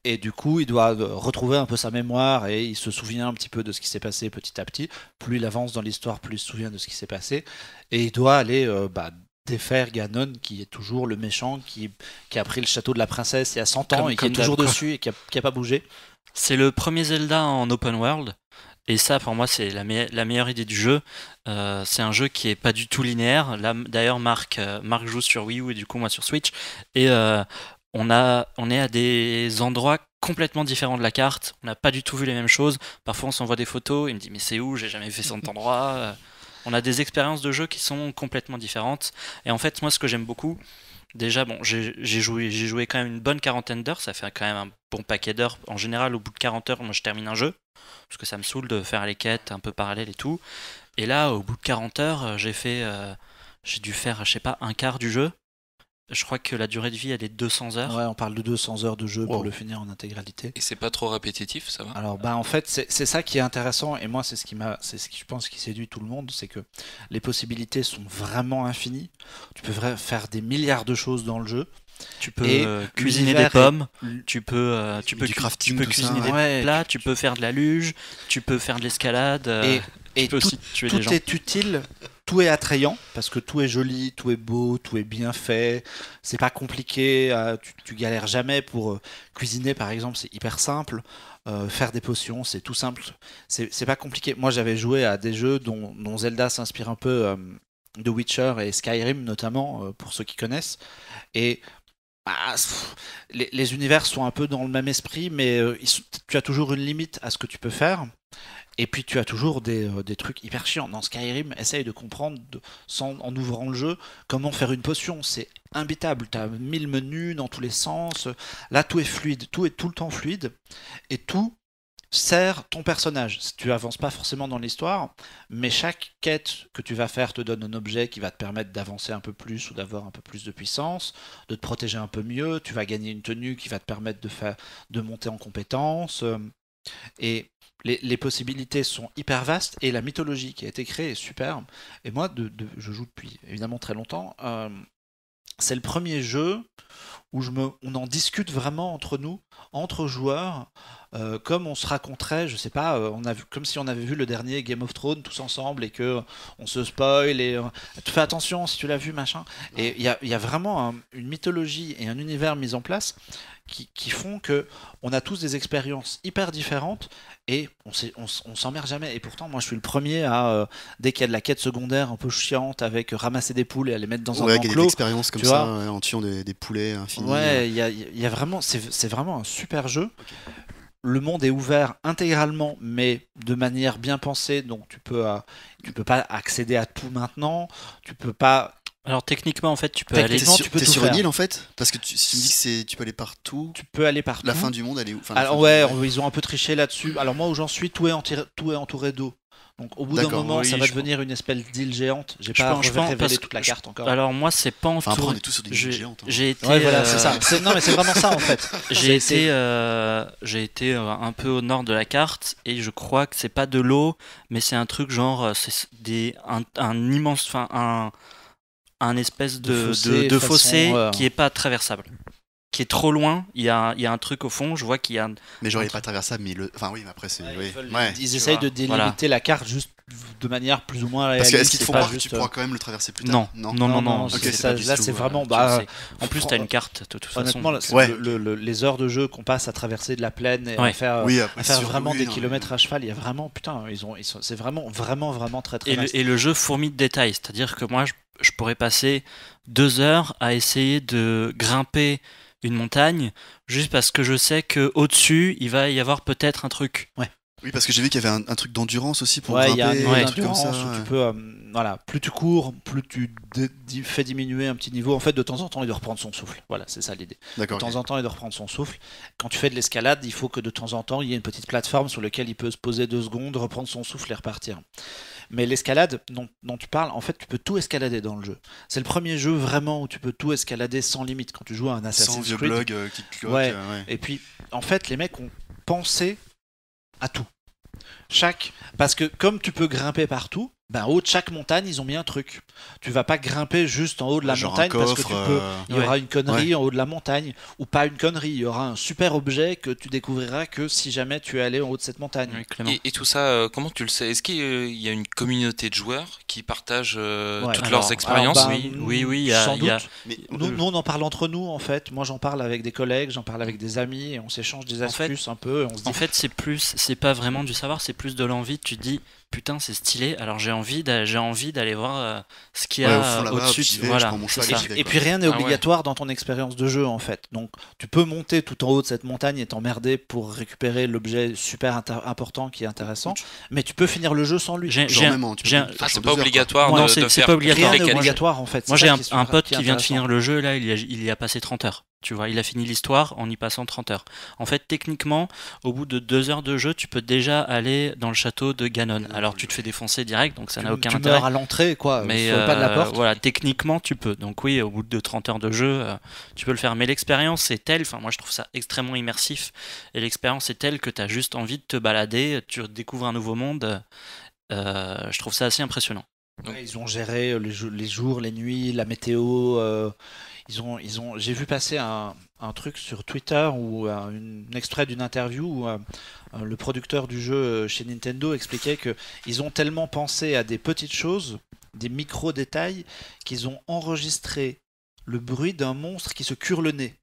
Et du coup, il doit retrouver un peu sa mémoire et il se souvient un petit peu de ce qui s'est passé petit à petit. Plus il avance dans l'histoire, plus il se souvient de ce qui s'est passé. Et il doit aller défaire Ganon, qui est toujours le méchant, qui a pris le château de la princesse il y a 100 ans Comme et qui est d'hab, toujours quoi. dessus et qui a pas bougé. C'est le premier Zelda en open world. Et ça, pour moi, c'est la meilleure idée du jeu. C'est un jeu qui est pas du tout linéaire. Là, d'ailleurs, Marc joue sur Wii U et du coup, moi sur Switch. Et on est à des endroits complètement différents de la carte. On n'a pas du tout vu les mêmes choses. Parfois, on s'envoie des photos. Il me dit, mais c'est où? J'ai jamais fait cet endroit. On a des expériences de jeu qui sont complètement différentes. Et en fait, moi, ce que j'aime beaucoup, déjà, bon, j'ai joué quand même une bonne quarantaine d'heures. Ça fait quand même un bon paquet d'heures. En général, au bout de 40 heures, moi, je termine un jeu. Parce que ça me saoule de faire les quêtes un peu parallèles et tout. Et là, au bout de 40 heures, j'ai dû faire, je sais pas, un quart du jeu. Je crois que la durée de vie, elle est de 200 heures. Ouais, on parle de 200 heures de jeu pour Wow. le finir en intégralité. Et c'est pas trop répétitif, ça va? Alors, bah, en fait, c'est ça qui est intéressant, et moi, c'est ce qui je pense, qui séduit tout le monde, c'est que les possibilités sont vraiment infinies. Tu peux faire des milliards de choses dans le jeu. Tu peux Et cuisiner l'univers des pommes, est- tu peux Du crafting, tu peux tout cuisiner ça. des Ouais. plats, tu peux faire de la luge, tu peux faire de l'escalade, Et tu peux tout, aussi tuer des gens. tout est utile, tout est attrayant, parce que tout est joli, tout est beau, tout est bien fait. C'est pas compliqué, tu galères jamais pour cuisiner, par exemple, c'est hyper simple. Faire des potions, c'est tout simple. C'est pas compliqué. Moi, j'avais joué à des jeux dont Zelda s'inspire un peu de Witcher et Skyrim, notamment, pour ceux qui connaissent. Et bah, les univers sont un peu dans le même esprit, mais tu as toujours une limite à ce que tu peux faire. Et puis tu as toujours des trucs hyper chiants. Dans Skyrim, essaye de comprendre, en ouvrant le jeu, comment faire une potion. C'est imbitable. Tu as 1000 menus dans tous les sens. Là, tout est fluide. Tout est tout le temps fluide. Et tout sert ton personnage. Tu avances pas forcément dans l'histoire, mais chaque quête que tu vas faire te donne un objet qui va te permettre d'avancer un peu plus ou d'avoir un peu plus de puissance, de te protéger un peu mieux. Tu vas gagner une tenue qui va te permettre de monter en compétences. Et les possibilités sont hyper vastes et la mythologie qui a été créée est superbe. Et moi, je joue depuis évidemment très longtemps. C'est le premier jeu où on en discute vraiment entre nous, entre joueurs, comme on se raconterait, je sais pas, comme si on avait vu le dernier Game of Thrones tous ensemble et que on se spoil et tu fais attention si tu l'as vu, machin. Et il y a vraiment une mythologie et un univers mis en place qui font que on a tous des expériences hyper différentes et on s'emmerde jamais. Et pourtant, moi, je suis le premier à, dès qu'il y a de la quête secondaire un peu chiante avec ramasser des poules et à les mettre dans un Ouais, il y a des enclos. expériences comme tu ça, vois. ouais, en tuant des poulets infinis. Ouais, il y a vraiment, c'est vraiment un super jeu. Le monde est ouvert intégralement, mais de manière bien pensée. Donc tu peux pas accéder à tout maintenant. Tu peux pas. Alors techniquement, en fait, tu peux T'es aller. sur- tu peux T'es tout sur faire. une île en fait? Parce que si tu me dis que tu peux aller partout, Tu peux aller partout. la fin du monde elle est où? Enfin, la Alors fin ouais, du monde, ils ont un peu triché là-dessus. Alors moi où j'en suis, tout est entouré d'eau. Donc au bout d'un D'accord, moment, oui, ça va je devenir une espèce d'île géante. J'ai Je pas pense- parce révélé que toute la carte encore. Alors moi, c'est pas en Enfin, après, tour- on est tous sur des j'ai- îles géantes. Hein. J'ai été, Ouais, voilà, c'est ça. Non, mais c'est vraiment ça en fait. J'ai été un peu au nord de la carte et je crois que c'est pas de l'eau, mais c'est un truc genre un immense, enfin un espèce De de fossé fossé façon, qui est pas traversable, qui est trop loin. Il y a un truc au fond. Je vois qu'il y a. Mais genre, il est pas traversable, mais enfin, oui, mais après, c'est. Oui. Ils essayent vois, de délimiter voilà. la carte juste de manière plus ou moins Parce réaliste. que est-ce qu'ils te c'est font pas croire que juste, tu pourras quand même le traverser plus tard? Non. Ok, c'est c'est ça, pas du là tout, c'est ouais. vraiment. Tu Bah, sais. En plus, t'as une carte de toute honnêtement, façon. Ouais. les heures de jeu qu'on passe à traverser de la plaine et Ouais. à faire, Oui, après, à faire c'est sûr, vraiment oui, des non, kilomètres à cheval, il y a vraiment, putain, c'est vraiment très très vaste. Et le jeu fourmille de détails, c'est-à-dire que moi, je pourrais passer 2 heures à essayer de grimper une montagne juste parce que je sais que au-dessus, il va y avoir peut-être un truc. Oui, parce que j'ai vu qu'il y avait un truc d'endurance aussi pour Ouais, il y a un grimper, niveau un truc comme d'endurance ça. où tu ouais. peux, voilà, plus tu cours, plus tu fais diminuer un petit niveau. En fait, de temps en temps, il doit reprendre son souffle. Voilà, c'est ça l'idée. De D'accord. temps en temps, il doit reprendre son souffle. Quand tu fais de l'escalade, il faut que de temps en temps, il y ait une petite plateforme sur laquelle il peut se poser 2 secondes, reprendre son souffle et repartir. Mais l'escalade dont tu parles, en fait, tu peux tout escalader dans le jeu. C'est le premier jeu vraiment où tu peux tout escalader sans limite. Quand tu joues à un Sans Assassin's vieux Creed, blog qui te cloque. Ouais. Ouais. et puis, en fait, les mecs ont pensé à tout. Parce que comme tu peux grimper partout, ben, en haut de chaque montagne, ils ont mis un truc. Tu vas pas grimper juste en haut de la Genre montagne un parce que coffre. tu peux. Il y aura Ouais. une connerie en haut de la montagne, ou pas une connerie. Il y aura un super objet que tu découvriras que si jamais tu es allé en haut de cette montagne. Oui, Clément. Et tout ça, comment tu le sais? Est-ce qu'il y a une communauté de joueurs qui partagent Ouais. toutes Alors- leurs expériences? alors, Oui, il y a- sans il y a- doute. Mais Nous, on en parle entre nous en fait. Moi, j'en parle avec des collègues, j'en parle avec des amis, et on s'échange des En fait- astuces un peu. Et on se dit, En fait, c'est pas vraiment du savoir, c'est plus de l'envie. Tu te dis, putain, c'est stylé. Alors j'ai envie d'aller voir ce qu'il y Ouais, a au fond, là-bas, au-dessus. j'y vais, je Voilà, prends mon c'est cheval ça. et j'y vais. Et puis rien n'est Ah ouais. obligatoire dans ton expérience de jeu en fait. Donc tu peux monter tout en haut de cette montagne et t'emmerder pour récupérer l'objet super important qui est intéressant, mais tu peux finir le jeu sans lui. J'ai- genre j'ai- même, tu peux j'ai un- le faire Ah, sur c'est 2 pas heures, quoi. obligatoire Non, de c'est faire pas obligatoire. Rien des n'est qualifs. obligatoire en fait. Moi C'est j'ai ça un, qui est un pote qui est qui vient de intéressant. finir le jeu, là il y a passé 30 heures. Tu vois, il a fini l'histoire en y passant 30 heures. En fait, techniquement, au bout de 2 heures de jeu, tu peux déjà aller dans le château de Ganon. Alors tu te fais défoncer direct, donc ça n'a aucun tu intérêt. meurs à l'entrée quoi, Mais sur le pas de la porte. voilà, techniquement tu peux. Donc oui, au bout de 30 heures de jeu, tu peux le faire. Mais l'expérience est telle, enfin moi je trouve ça extrêmement immersif, et l'expérience est telle que tu as juste envie de te balader, tu découvres un nouveau monde. Je trouve ça assez impressionnant. Ouais, ils ont géré les jours, les nuits, la météo. J'ai vu passer un truc sur Twitter ou un extrait d'une interview où le producteur du jeu chez Nintendo expliquait que ils ont tellement pensé à des petites choses, des micro détails, qu'ils ont enregistré le bruit d'un monstre qui se cure le nez.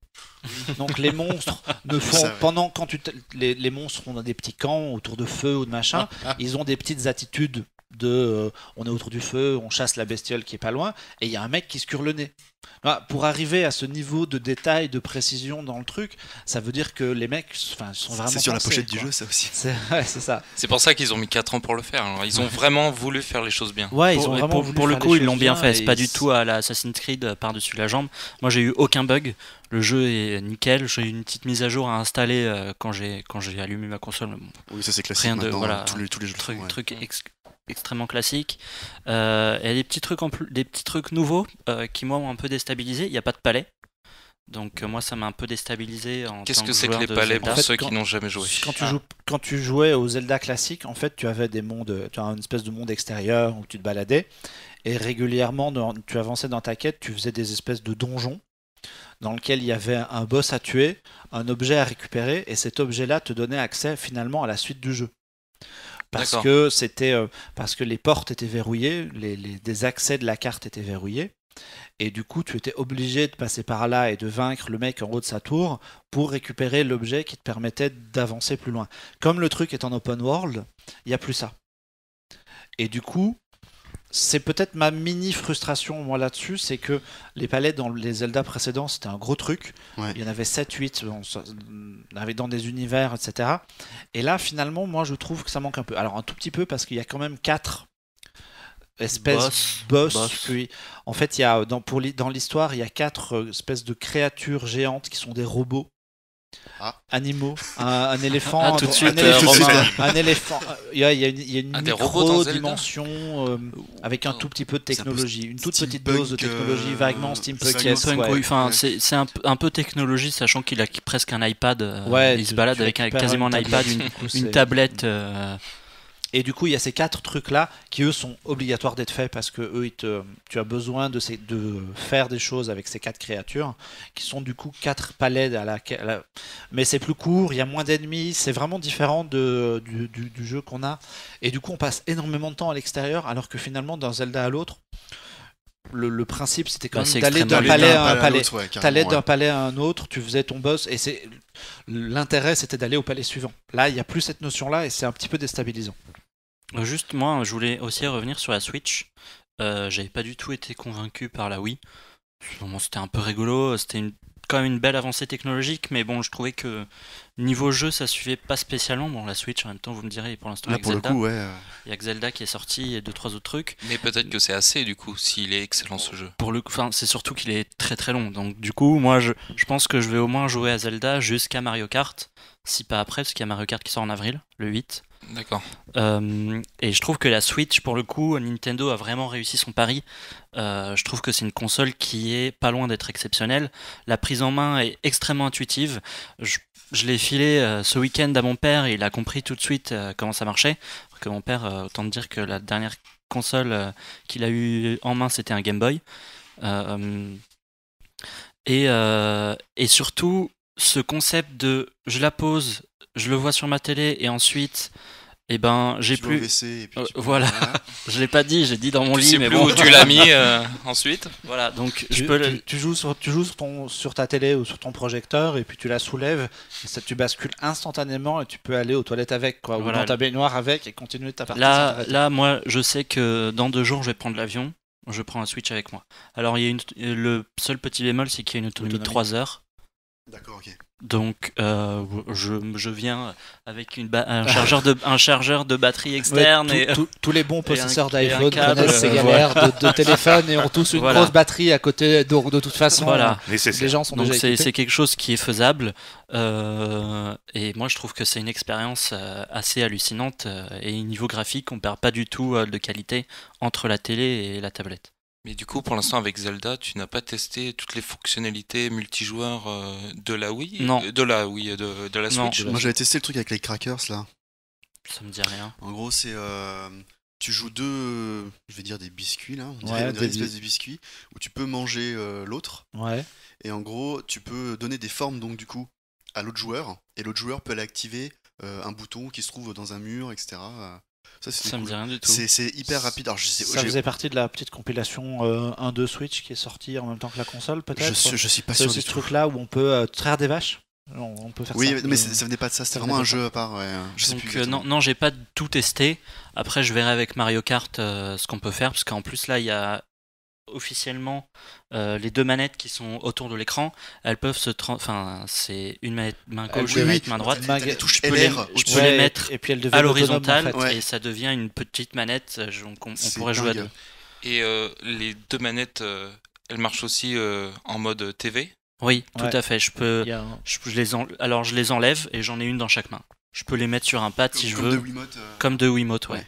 Donc les monstres ne font Ça, ouais. pendant quand les monstres ont des petits camps autour de feu ou de machin, ils ont des petites attitudes de on est autour du feu, on chasse la bestiole qui est pas loin, et il y a un mec qui se cure le nez. Voilà, pour arriver à ce niveau de détail, de précision dans le truc, ça veut dire que les mecs sont vraiment. C'est sur la pensés, pochette du quoi. jeu, ça aussi. Ouais, c'est ça. C'est pour ça qu'ils ont mis 4 ans pour le faire. Alors, ils ont vraiment voulu faire les choses bien. Ouais, ils ont Pour, vraiment pour- voulu pour le faire coup, les ils l'ont choses bien fait. C'est et pas du tout à la Assassin's Creed par-dessus la jambe. Moi, j'ai eu aucun bug. Le jeu est nickel. J'ai eu une petite mise à jour à installer quand j'ai allumé ma console. Bon, Oui, ça c'est classique Rien de- maintenant. voilà, tous les jeux le font, ouais. truc extrêmement classique. Il y a des petits trucs des petits trucs nouveaux qui moi m'ont un peu déstabilisé. Il n'y a pas de palais. Donc moi ça m'a un peu déstabilisé en Qu'est-ce tant que c'est que joueur les de palais Zelda. pour En fait, ceux quand- qui n'ont jamais joué? Quand tu jouais au Zelda classique, en fait, tu avais des mondes, tu as une espèce de monde extérieur où tu te baladais, et régulièrement, tu avançais dans ta quête, tu faisais des espèces de donjons dans lesquels il y avait un boss à tuer, un objet à récupérer, et cet objet-là te donnait accès finalement à la suite du jeu. Parce D'accord. que parce que les portes étaient verrouillées, des accès de la carte étaient verrouillés. Et du coup, tu étais obligé de passer par là et de vaincre le mec en haut de sa tour pour récupérer l'objet qui te permettait d'avancer plus loin. Comme le truc est en open world, il n'y a plus ça. Et du coup, c'est peut-être ma mini frustration moi là-dessus, c'est que les palais dans les Zelda précédents, c'était un gros truc. Ouais. Il y en avait 7, 8, on avait dans des univers, etc. Et là, finalement, moi, je trouve que ça manque un peu. Alors, un tout petit peu parce qu'il y a quand même 4 espèces boss. Puis, en fait, il y a dans l'histoire, il y a 4 espèces de créatures géantes qui sont des robots animaux, un éléphant, Ah, tout de suite, Romain. un éléphant. Il y a une des robots dans Zelda. micro-dimension avec un tout petit peu de technologie, une toute petite steampunk, dose de technologie, vaguement steampunk. Steampunk, oui, enfin, c'est un peu technologie, sachant qu'il a presque un iPad. Il se balade avec quasiment un iPad, une tablette. Et du coup, il y a ces 4 trucs-là qui, eux, sont obligatoires d'être faits parce que eux, tu as besoin de faire des choses avec ces 4 créatures qui sont du coup 4 palais mais c'est plus court, il y a moins d'ennemis, c'est vraiment différent du jeu qu'on a. Et du coup, on passe énormément de temps à l'extérieur alors que finalement, d'un Zelda à l'autre, le principe c'était quand même d'aller d'un palais à un palais. T'allais d'un palais à un autre, tu faisais ton boss et l'intérêt c'était d'aller au palais suivant. Là, il n'y a plus cette notion-là et c'est un petit peu déstabilisant. Juste, moi, je voulais aussi revenir sur la Switch. J'avais pas du tout été convaincu par la Wii. Bon, c'était un peu rigolo, c'était quand même une belle avancée technologique, mais bon, je trouvais que niveau jeu, ça suivait pas spécialement. Bon, la Switch, en même temps, vous me direz, pour l'instant, Là, avec pour Zelda, le coup, ouais. il y a que Zelda qui est sorti et 2-3 autres trucs. Mais peut-être que c'est assez du coup, s'il est excellent ce jeu. Pour le coup, c'est surtout qu'il est très très long. Donc du coup, moi, je pense que je vais au moins jouer à Zelda jusqu'à Mario Kart, si pas après, parce qu'il y a Mario Kart qui sort en avril, le 8. D'accord. Et je trouve que la Switch, pour le coup, Nintendo a vraiment réussi son pari. Je trouve que c'est une console qui est pas loin d'être exceptionnelle. La prise en main est extrêmement intuitive. Je l'ai filé ce week-end à mon père et il a compris tout de suite comment ça marchait. Que mon père, autant dire que la dernière console qu'il a eu en main, c'était un Game Boy. Et surtout, ce concept de je la pose, je le vois sur ma télé et ensuite, eh ben, j'ai Tu vas au plus. WC et puis Voilà. Je l'ai pas dit, j'ai dit dans mon Tu lit, sais mais plus bon. où tu l'as mis ensuite. Voilà, donc je peux. Tu joues sur ta télé ou sur ton projecteur et puis tu la soulèves et ça, tu bascules instantanément et tu peux aller aux toilettes avec quoi, Voilà. ou dans ta baignoire avec et continuer ta partie. sans t'arrêter. Là, moi, je sais que dans 2 jours, je vais prendre l'avion. Je prends un Switch avec moi. Alors, il y a le seul petit bémol, c'est qu'il y a une autonomie de 3 heures. D'accord, ok. Donc, je viens avec un chargeur de batterie externe. Ouais, tous les bons et possesseurs et un d'iPhone câble, connaissent ces voilà. galères de téléphone et ont tous une Voilà. grosse batterie à côté. Donc de toute façon, Voilà. les Nécessaire. gens sont Donc déjà c'est équipés. quelque chose qui est faisable et moi je trouve que c'est une expérience assez hallucinante et niveau graphique on perd pas du tout de qualité entre la télé et la tablette. Mais du coup, pour l'instant, avec Zelda, tu n'as pas testé toutes les fonctionnalités multijoueurs de la Wii Non. De la Wii, de la Non. Switch. Moi j'avais testé le truc avec les crackers là. Ça me dit rien. En gros, c'est. Tu joues deux. Je vais dire des biscuits là. On Ouais, dirait des une espèce de biscuits où tu peux manger l'autre. Ouais. Et en gros, tu peux donner des formes donc du coup à l'autre joueur. Et l'autre joueur peut aller activer un bouton qui se trouve dans un mur, etc. Ça me dit rien du tout. C'est hyper rapide. Alors, Ça faisait partie de la petite compilation 1-2 Switch qui est sortie en même temps que la console, peut-être. je suis pas C'est sûr aussi du ce tout. truc-là où on peut traire des vaches. On peut faire Oui, ça. mais ça venait pas de ça. C'était ça vraiment venait un pas jeu à part. Ouais. Je sais Donc plus exactement. non, j'ai pas tout testé. Après je verrai avec Mario Kart ce qu'on peut faire parce qu'en plus là il y a officiellement les 2 manettes qui sont autour de l'écran, elles peuvent enfin c'est une manette main gauche, oui, une oui. manette main droite. T'as les touches Je peux les- LR je au-dessus. peux les mettre et puis elle devient à autonome, l'horizontale en fait. Ouais. et ça devient une petite manette. On C'est pourrait jouer à dingue. 2. Et les 2 manettes, elles marchent aussi en mode TV. Oui, tout Ouais. à fait. Je peux. Il y a un- Alors je les enlève et j'en ai une dans chaque main. Je peux les mettre sur un pad si je Comme veux. de Wiimote. Comme de Wiimote, ouais. Ouais.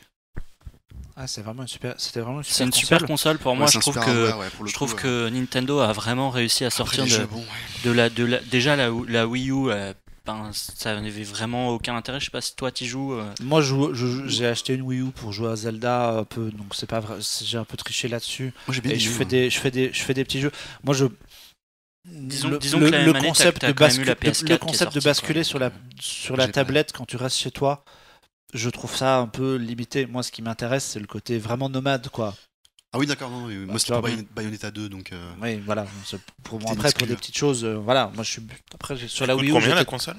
Ah, c'était vraiment une super C'est une super console pour moi. Ouais, Je c'est un trouve super que hardware, ouais, pour le je trouve coup, que Nintendo a vraiment réussi à Après, sortir les de, jeux, bon, ouais. déjà la Wii U. Ben, ça n'avait vraiment aucun intérêt. Je sais pas si toi t'y joues. Moi, j'ai acheté une Wii U pour jouer à Zelda un peu, donc c'est pas vrai. J'ai un peu triché là-dessus. Moi j'ai bien Et aimé, je moi. fais des petits jeux. Moi, Disons que la le manette, concept t'as de quand même eu la basculer, PS4 le qui est concept de sortie, basculer quoi. sur la J'ai tablette quand tu restes chez toi, je trouve ça un peu limité. Moi, ce qui m'intéresse, c'est le côté vraiment nomade, quoi. Ah oui, d'accord. Non, moi tu c'était vois, pour Bayonetta 2, donc. Oui, voilà. C'est pour moi, T'es après, pour exclu. des petites choses, voilà. Moi, je suis après sur la Coûte Wii U, combien la j'étais console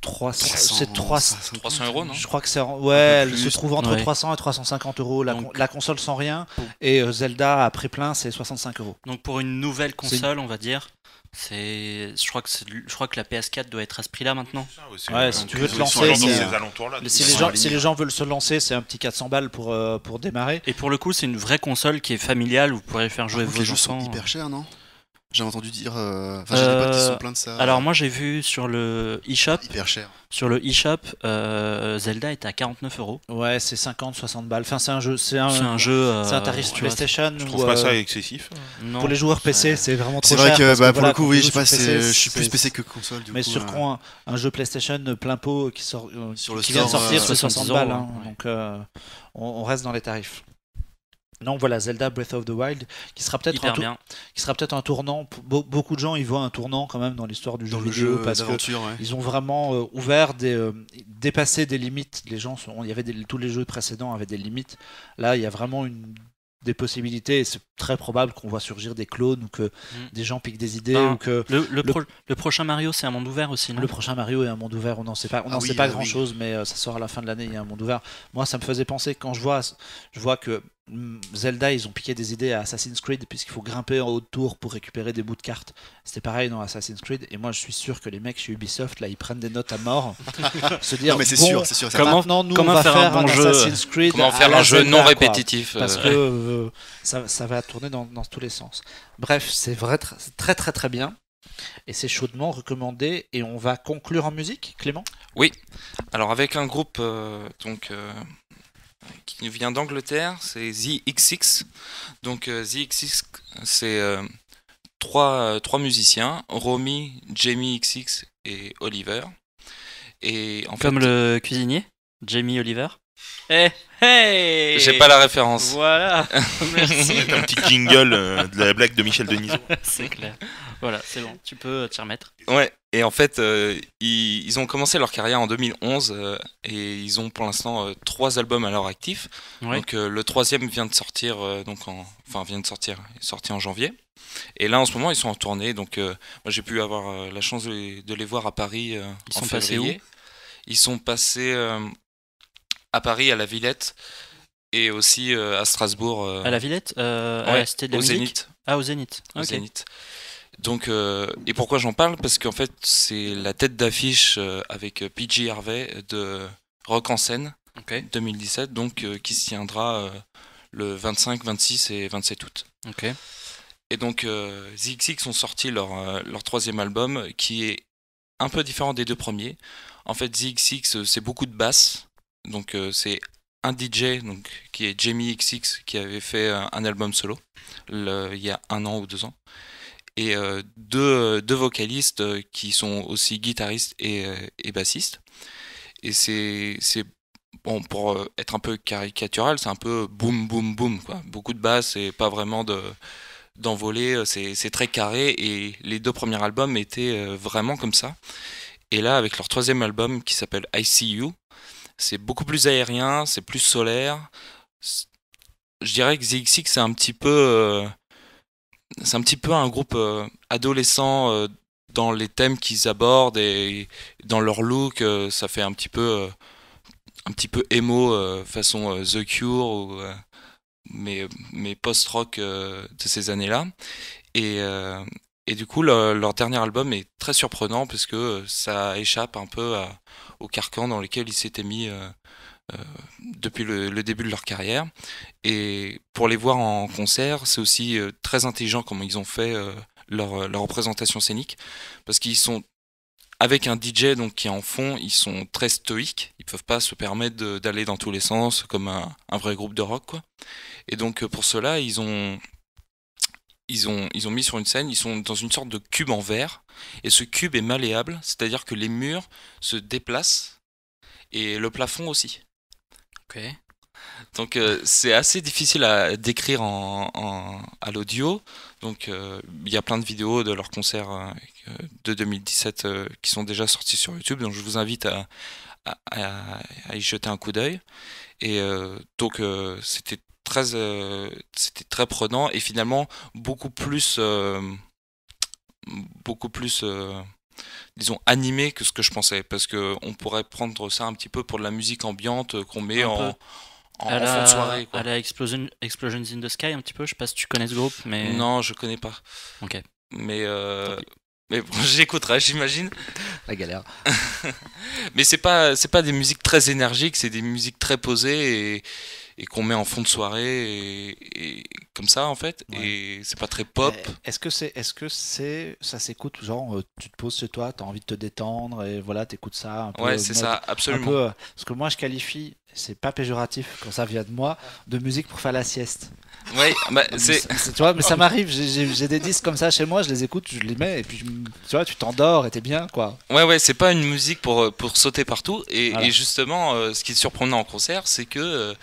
300. C'est 300. 300 euros, non? Je crois que c'est Un ouais, peu elle se plus. trouve entre Ouais. 300 et 350 euros Donc- la console sans rien et Zelda à prix plein c'est 65 euros. Donc pour une nouvelle console, on va dire, je crois que la PS4 doit être à ce prix-là maintenant. Ouais, si tu veux te lancer, dans c'est- ces alentours-là. Si Ils les, sont gens, alignés. si les gens veulent se lancer, c'est un petit 400 balles pour démarrer. Et pour le coup, c'est une vraie console qui est familiale. Vous pourrez faire jouer Par contre, vos les jeux sont enfants. hyper chers, non? J'ai entendu dire. Enfin, j'ai des potes qui sont pleins de ça. Alors moi j'ai vu sur le eShop, Hyper cher. Zelda est à 49€. Ouais, c'est 50-60 balles. Enfin, c'est un jeu, C'est un jeu. c'est un tarif tu vois, PlayStation. Je où, trouve pas ça excessif. non, pour les joueurs PC, c'est vraiment trop C'est vrai cher. que parce bah, pour voilà, le coup, quand oui, tu je sais joues pas, sur PC, je suis plus c'est- PC que console. Du Mais coup, sur un jeu PlayStation plein pot qui sort, sur le qui vient de store, sortir, c'est 70 60 balles. €, Hein. ouais. Donc on reste dans les tarifs. Non, voilà, Zelda Breath of the Wild, qui sera peut-être hyper bien. qui sera peut-être un tournant. Beaucoup de gens y voient un tournant quand même dans l'histoire du jeu dans le vidéo jeu parce que d'aventure, ouais. ils ont vraiment ouvert dépassé des limites. Les gens il y avait tous les jeux précédents avaient des limites. Là, il y a vraiment des possibilités et c'est très probable qu'on voit surgir des clones ou que des gens piquent des idées Ben, ou que Le prochain Mario, c'est un monde ouvert aussi, non? le prochain Mario est un monde ouvert. On n'en sait pas, Ah oui, pas oui. grand chose, mais ça sort à la fin de l'année. Il y a un monde ouvert. Moi, ça me faisait penser quand je vois que Zelda, ils ont piqué des idées à Assassin's Creed puisqu'il faut grimper en haut de tour pour récupérer des bouts de cartes. C'était pareil dans Assassin's Creed et moi je suis sûr que les mecs chez Ubisoft là ils prennent des notes à mort se dire Non, mais c'est bon, sûr, c'est sûr. Comment- maintenant nous comment on va faire faire un bon jeu, Assassin's Creed Comment à faire la un jeu Zelda, non quoi. répétitif Parce que ça va tourner dans tous les sens. Bref, c'est vrai c'est très très très bien et c'est chaudement recommandé et on va conclure en musique, Clément. Alors avec un groupe qui vient d'Angleterre, c'est The XX. Donc The XX, c'est trois musiciens, Romy, Jamie XX et Oliver. Et en Comme fait, le cuisinier, Jamie Oliver. Hey, j'ai pas la référence. Voilà, merci. Mettre un petit jingle de la blague de Michel Denisot. C'est clair. Voilà, c'est bon, tu peux t'y remettre. Ouais, et en fait, ils ont commencé leur carrière en 2011 et ils ont pour l'instant 3 albums à leur actif. Ouais. Donc le troisième vient de sortir, il est sorti en janvier. Et là en ce moment ils sont en tournée. Donc moi j'ai pu avoir la chance de les voir à Paris Ils en sont passés février. Ils sont passés à Paris à la Villette et aussi à Strasbourg À la Villette, à ouais, la Cité de la au Musique. Zénith. Ah, au Zénith. Au Ok. Zénith. Donc, et pourquoi j'en parle? Parce qu'en fait, c'est la tête d'affiche avec PJ Harvey de Rock en scène Ok. 2017, donc qui se tiendra le 25, 26 et 27 août. Ok. Et donc, The XX ont sorti leur troisième album qui est un peu différent des deux premiers. En fait, The XX, c'est beaucoup de basse. Donc, c'est un DJ donc, qui est Jamie XX qui avait fait un album solo il y a 1 an ou 2 ans. Et deux vocalistes qui sont aussi guitaristes et bassistes. Et c'est bon, pour être un peu caricatural, c'est un peu boum boum boum quoi. Beaucoup de basses et pas vraiment d'envolée, c'est très carré et les 2 premiers albums étaient vraiment comme ça. Et là avec leur troisième album qui s'appelle I See You, c'est beaucoup plus aérien, c'est plus solaire. Je dirais que The XX c'est un petit peu un groupe adolescent dans les thèmes qu'ils abordent et dans leur look, ça fait un petit peu emo façon The Cure ou, mais post-rock de ces années-là. Et du coup, leur dernier album est très surprenant parce que ça échappe un peu au carcan dans lequel ils s'étaient mis depuis le début de leur carrière. Et pour les voir en concert, c'est aussi très intelligent comment ils ont fait leur représentation scénique, parce qu'ils sont avec un DJ donc qui est en fond, ils sont très stoïques, ils peuvent pas se permettre d'aller dans tous les sens comme un vrai groupe de rock quoi. Et donc pour cela, ils ont mis sur une scène, ils sont dans une sorte de cube en verre, et ce cube est malléable, c'est-à-dire que les murs se déplacent et le plafond aussi. Ok. Donc c'est assez difficile à décrire à l'audio. Donc il y a plein de vidéos de leurs concerts de 2017 qui sont déjà sortis sur YouTube. Donc je vous invite à y jeter un coup d'œil. Et donc c'était très prenant et finalement beaucoup plus disons animé que ce que je pensais, parce que on pourrait prendre ça un petit peu pour de la musique ambiante qu'on met Un en peu. fond de soirée quoi. À la Explosions in the Sky un petit peu, je sais pas si tu connais ce groupe, mais Non, je connais pas. Ok. Mais Tant pis. Mais bon, j'écouterai, j'imagine. La galère. Mais c'est pas des musiques très énergiques, c'est des musiques très posées et qu'on met en fond de soirée et comme ça en fait. Ouais. Et c'est pas très pop. Est-ce que ça s'écoute, genre tu te poses chez toi, t'as envie de te détendre et voilà, t'écoutes ça un peu. Ouais, c'est mode- ça, Un absolument. peu, parce que moi je qualifie, c'est pas péjoratif quand ça vient de moi, de musique pour faire la sieste. Ouais, bah, Tu vois, mais ça m'arrive, j'ai des disques comme ça chez moi, je les écoute, je les mets et puis tu vois, tu t'endors et t'es bien quoi. ouais, c'est pas une musique pour sauter partout. Voilà. Et justement, ce qui est surprenant en concert, c'est que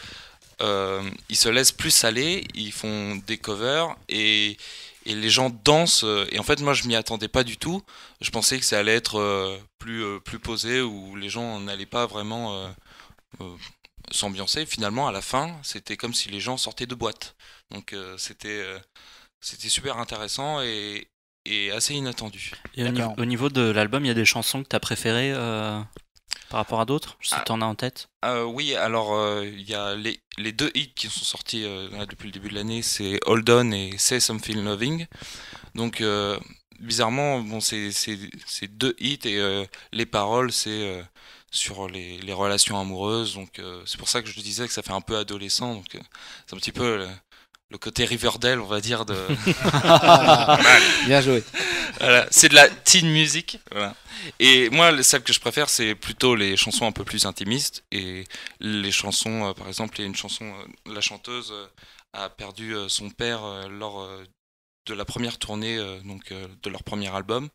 ils se laissent plus aller, ils font des covers et les gens dansent. Et en fait, moi, je m'y attendais pas du tout. Je pensais que ça allait être plus posé, où les gens n'allaient pas vraiment s'ambiancer. Finalement, à la fin, c'était comme si les gens sortaient de boîte. Donc, c'était super intéressant et assez inattendu. Et D'accord. au niveau de l'album, il y a des chansons que tu as préférées par rapport à d'autres? Je sais que tu en as en tête. Oui, alors il y a les deux hits qui sont sortis là, depuis le début de l'année, c'est Hold On et Say Something Loving. Donc bizarrement, bon, c'est deux hits et les paroles c'est sur les relations amoureuses. Donc c'est pour ça que je disais que ça fait un peu adolescent. Donc c'est un petit peu le côté Riverdale, on va dire de. Bien joué. Voilà, c'est de la teen music. Voilà. Et moi, celle que je préfère, c'est plutôt les chansons un peu plus intimistes. Et les chansons, par exemple, il y a une chanson, la chanteuse a perdu son père lors de la première tournée de leur premier album.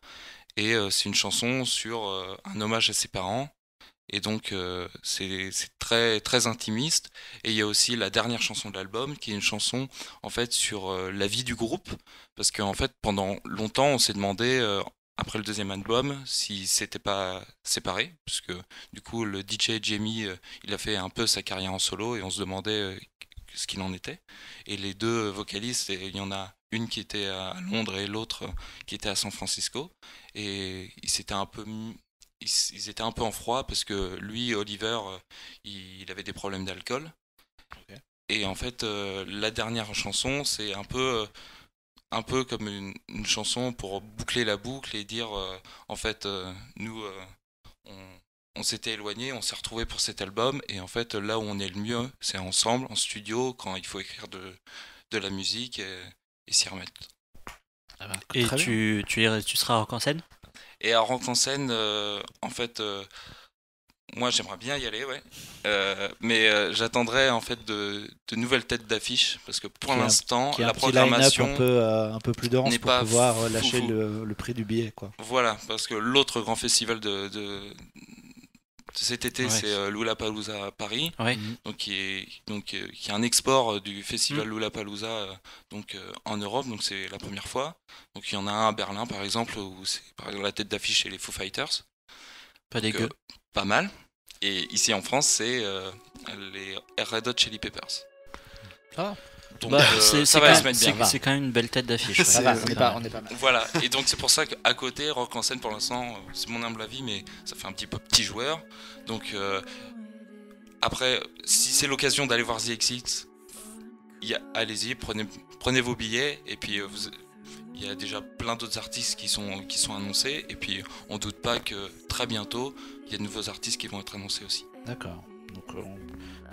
Et c'est une chanson sur un hommage à ses parents. Et donc, c'est très, très intimiste. Et il y a aussi la dernière chanson de l'album, qui est une chanson, en fait, sur la vie du groupe. Parce qu'en fait, pendant longtemps, on s'est demandé, après le deuxième album, s'ils s'étaient pas séparés. Parce que, du coup, le DJ Jamie, il a fait un peu sa carrière en solo, et on se demandait ce qu'il en était. Et les deux vocalistes, il y en a une qui était à Londres et l'autre qui était à San Francisco. Et ils étaient un peu en froid parce que lui, Oliver, il avait des problèmes d'alcool. Ok. Et en fait, la dernière chanson, c'est un peu comme une chanson pour boucler la boucle et dire, en fait, nous, on s'était éloignés, on s'est retrouvés pour cet album. Et en fait, là où on est le mieux, c'est ensemble, en studio, quand il faut écrire de la musique et s'y remettre. Ah bah, Et très bien. tu seras rock en scène? Et à Rock en scène, en fait, moi j'aimerais bien y aller, ouais. Mais j'attendrai en fait de nouvelles têtes d'affiche parce que pour Qui est un- l'instant, Qui est la un petit line-up programmation. un peu plus dense n'est pour pas pouvoir fou- lâcher fou. le prix du billet quoi. Voilà, parce que l'autre grand festival de cet été, Ouais. c'est Lollapalooza à Paris, Ouais. Mhm. donc qui est un export du festival Lollapalooza en Europe, donc c'est la première fois. Donc il y en a un à Berlin par exemple où c'est par exemple la tête d'affiche chez les Foo Fighters. Pas Donc, dégueu. pas mal. Et ici en France, c'est les Red Hot Chili Peppers. Ah. Donc Bah, ça va se mettre bien. va. c'est quand même une belle tête d'affiche. ouais. Ça va, C'est on est pas mal. Voilà, et donc c'est pour ça qu'à côté, Rock en scène pour l'instant, c'est mon humble avis, mais ça fait un petit peu petit joueur. Donc après, si c'est l'occasion d'aller voir The XX, allez-y, prenez vos billets, et puis il y a déjà plein d'autres artistes qui sont annoncés, et puis on doute pas que très bientôt, il y a de nouveaux artistes qui vont être annoncés aussi. D'accord. Donc,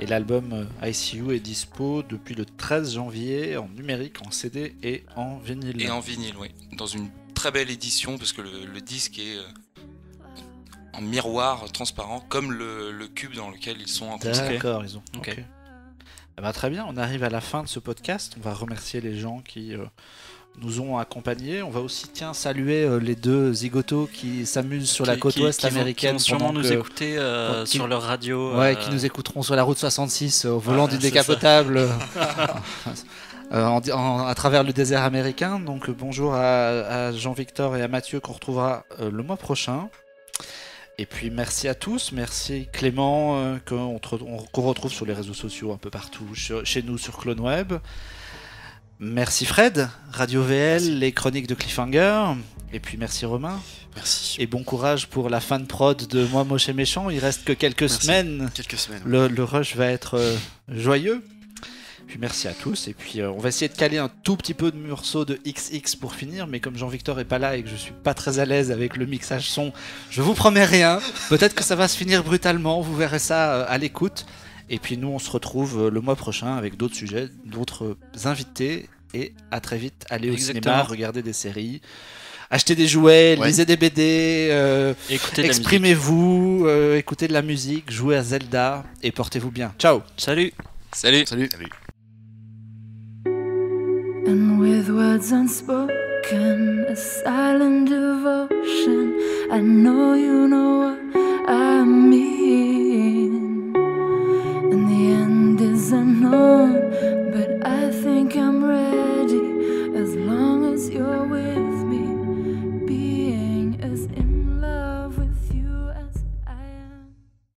et l'album ICU est dispo depuis le 13 janvier en numérique, en CD et en vinyle. Et en vinyle, oui, dans une très belle édition, parce que le disque est en miroir transparent, comme le cube dans lequel ils sont en concert. D'accord, ils ont. Ok. Ok. Eh ben, très bien, on arrive à la fin de ce podcast. On va remercier les gens qui nous ont accompagnés. On va aussi saluer les deux zigotos qui s'amusent sur la côte ouest américaine. Qui vont sûrement pendant nous que- écouter qui- sur leur radio. Ouais, qui nous écouteront sur la route 66 au volant Voilà, du c'est décapotable à travers le désert américain. Donc bonjour à Jean-Victor et à Mathieu qu'on retrouvera le mois prochain. Et puis merci à tous, merci Clément qu'on retrouve sur les réseaux sociaux un peu partout, chez nous sur CloneWeb. Merci Fred, Radio VL, Merci. les chroniques de Cliffhanger. Et puis merci Romain. Merci. Et bon courage pour la fin de prod de Moi Moche et Méchant. Il reste que quelques Merci. semaines. Quelques semaines. Le rush va être joyeux. Puis merci à tous. Et puis on va essayer de caler un tout petit peu de morceaux de XX pour finir. Mais comme Jean-Victor est pas là et que je suis pas très à l'aise avec le mixage son, je vous promets rien. Peut-être que ça va se finir brutalement. Vous verrez ça à l'écoute. Et puis nous, on se retrouve le mois prochain avec d'autres sujets, d'autres invités. Et à très vite. Allez au Exactement. cinéma, regardez des séries. Achetez des jouets, Ouais. lisez des BD, Écoutez de la musique. exprimez-vous, écoutez de la musique, jouez à Zelda et portez-vous bien. Ciao. Salut. Salut. Salut. And with words unspoken, a silent devotion, I know you know what I mean.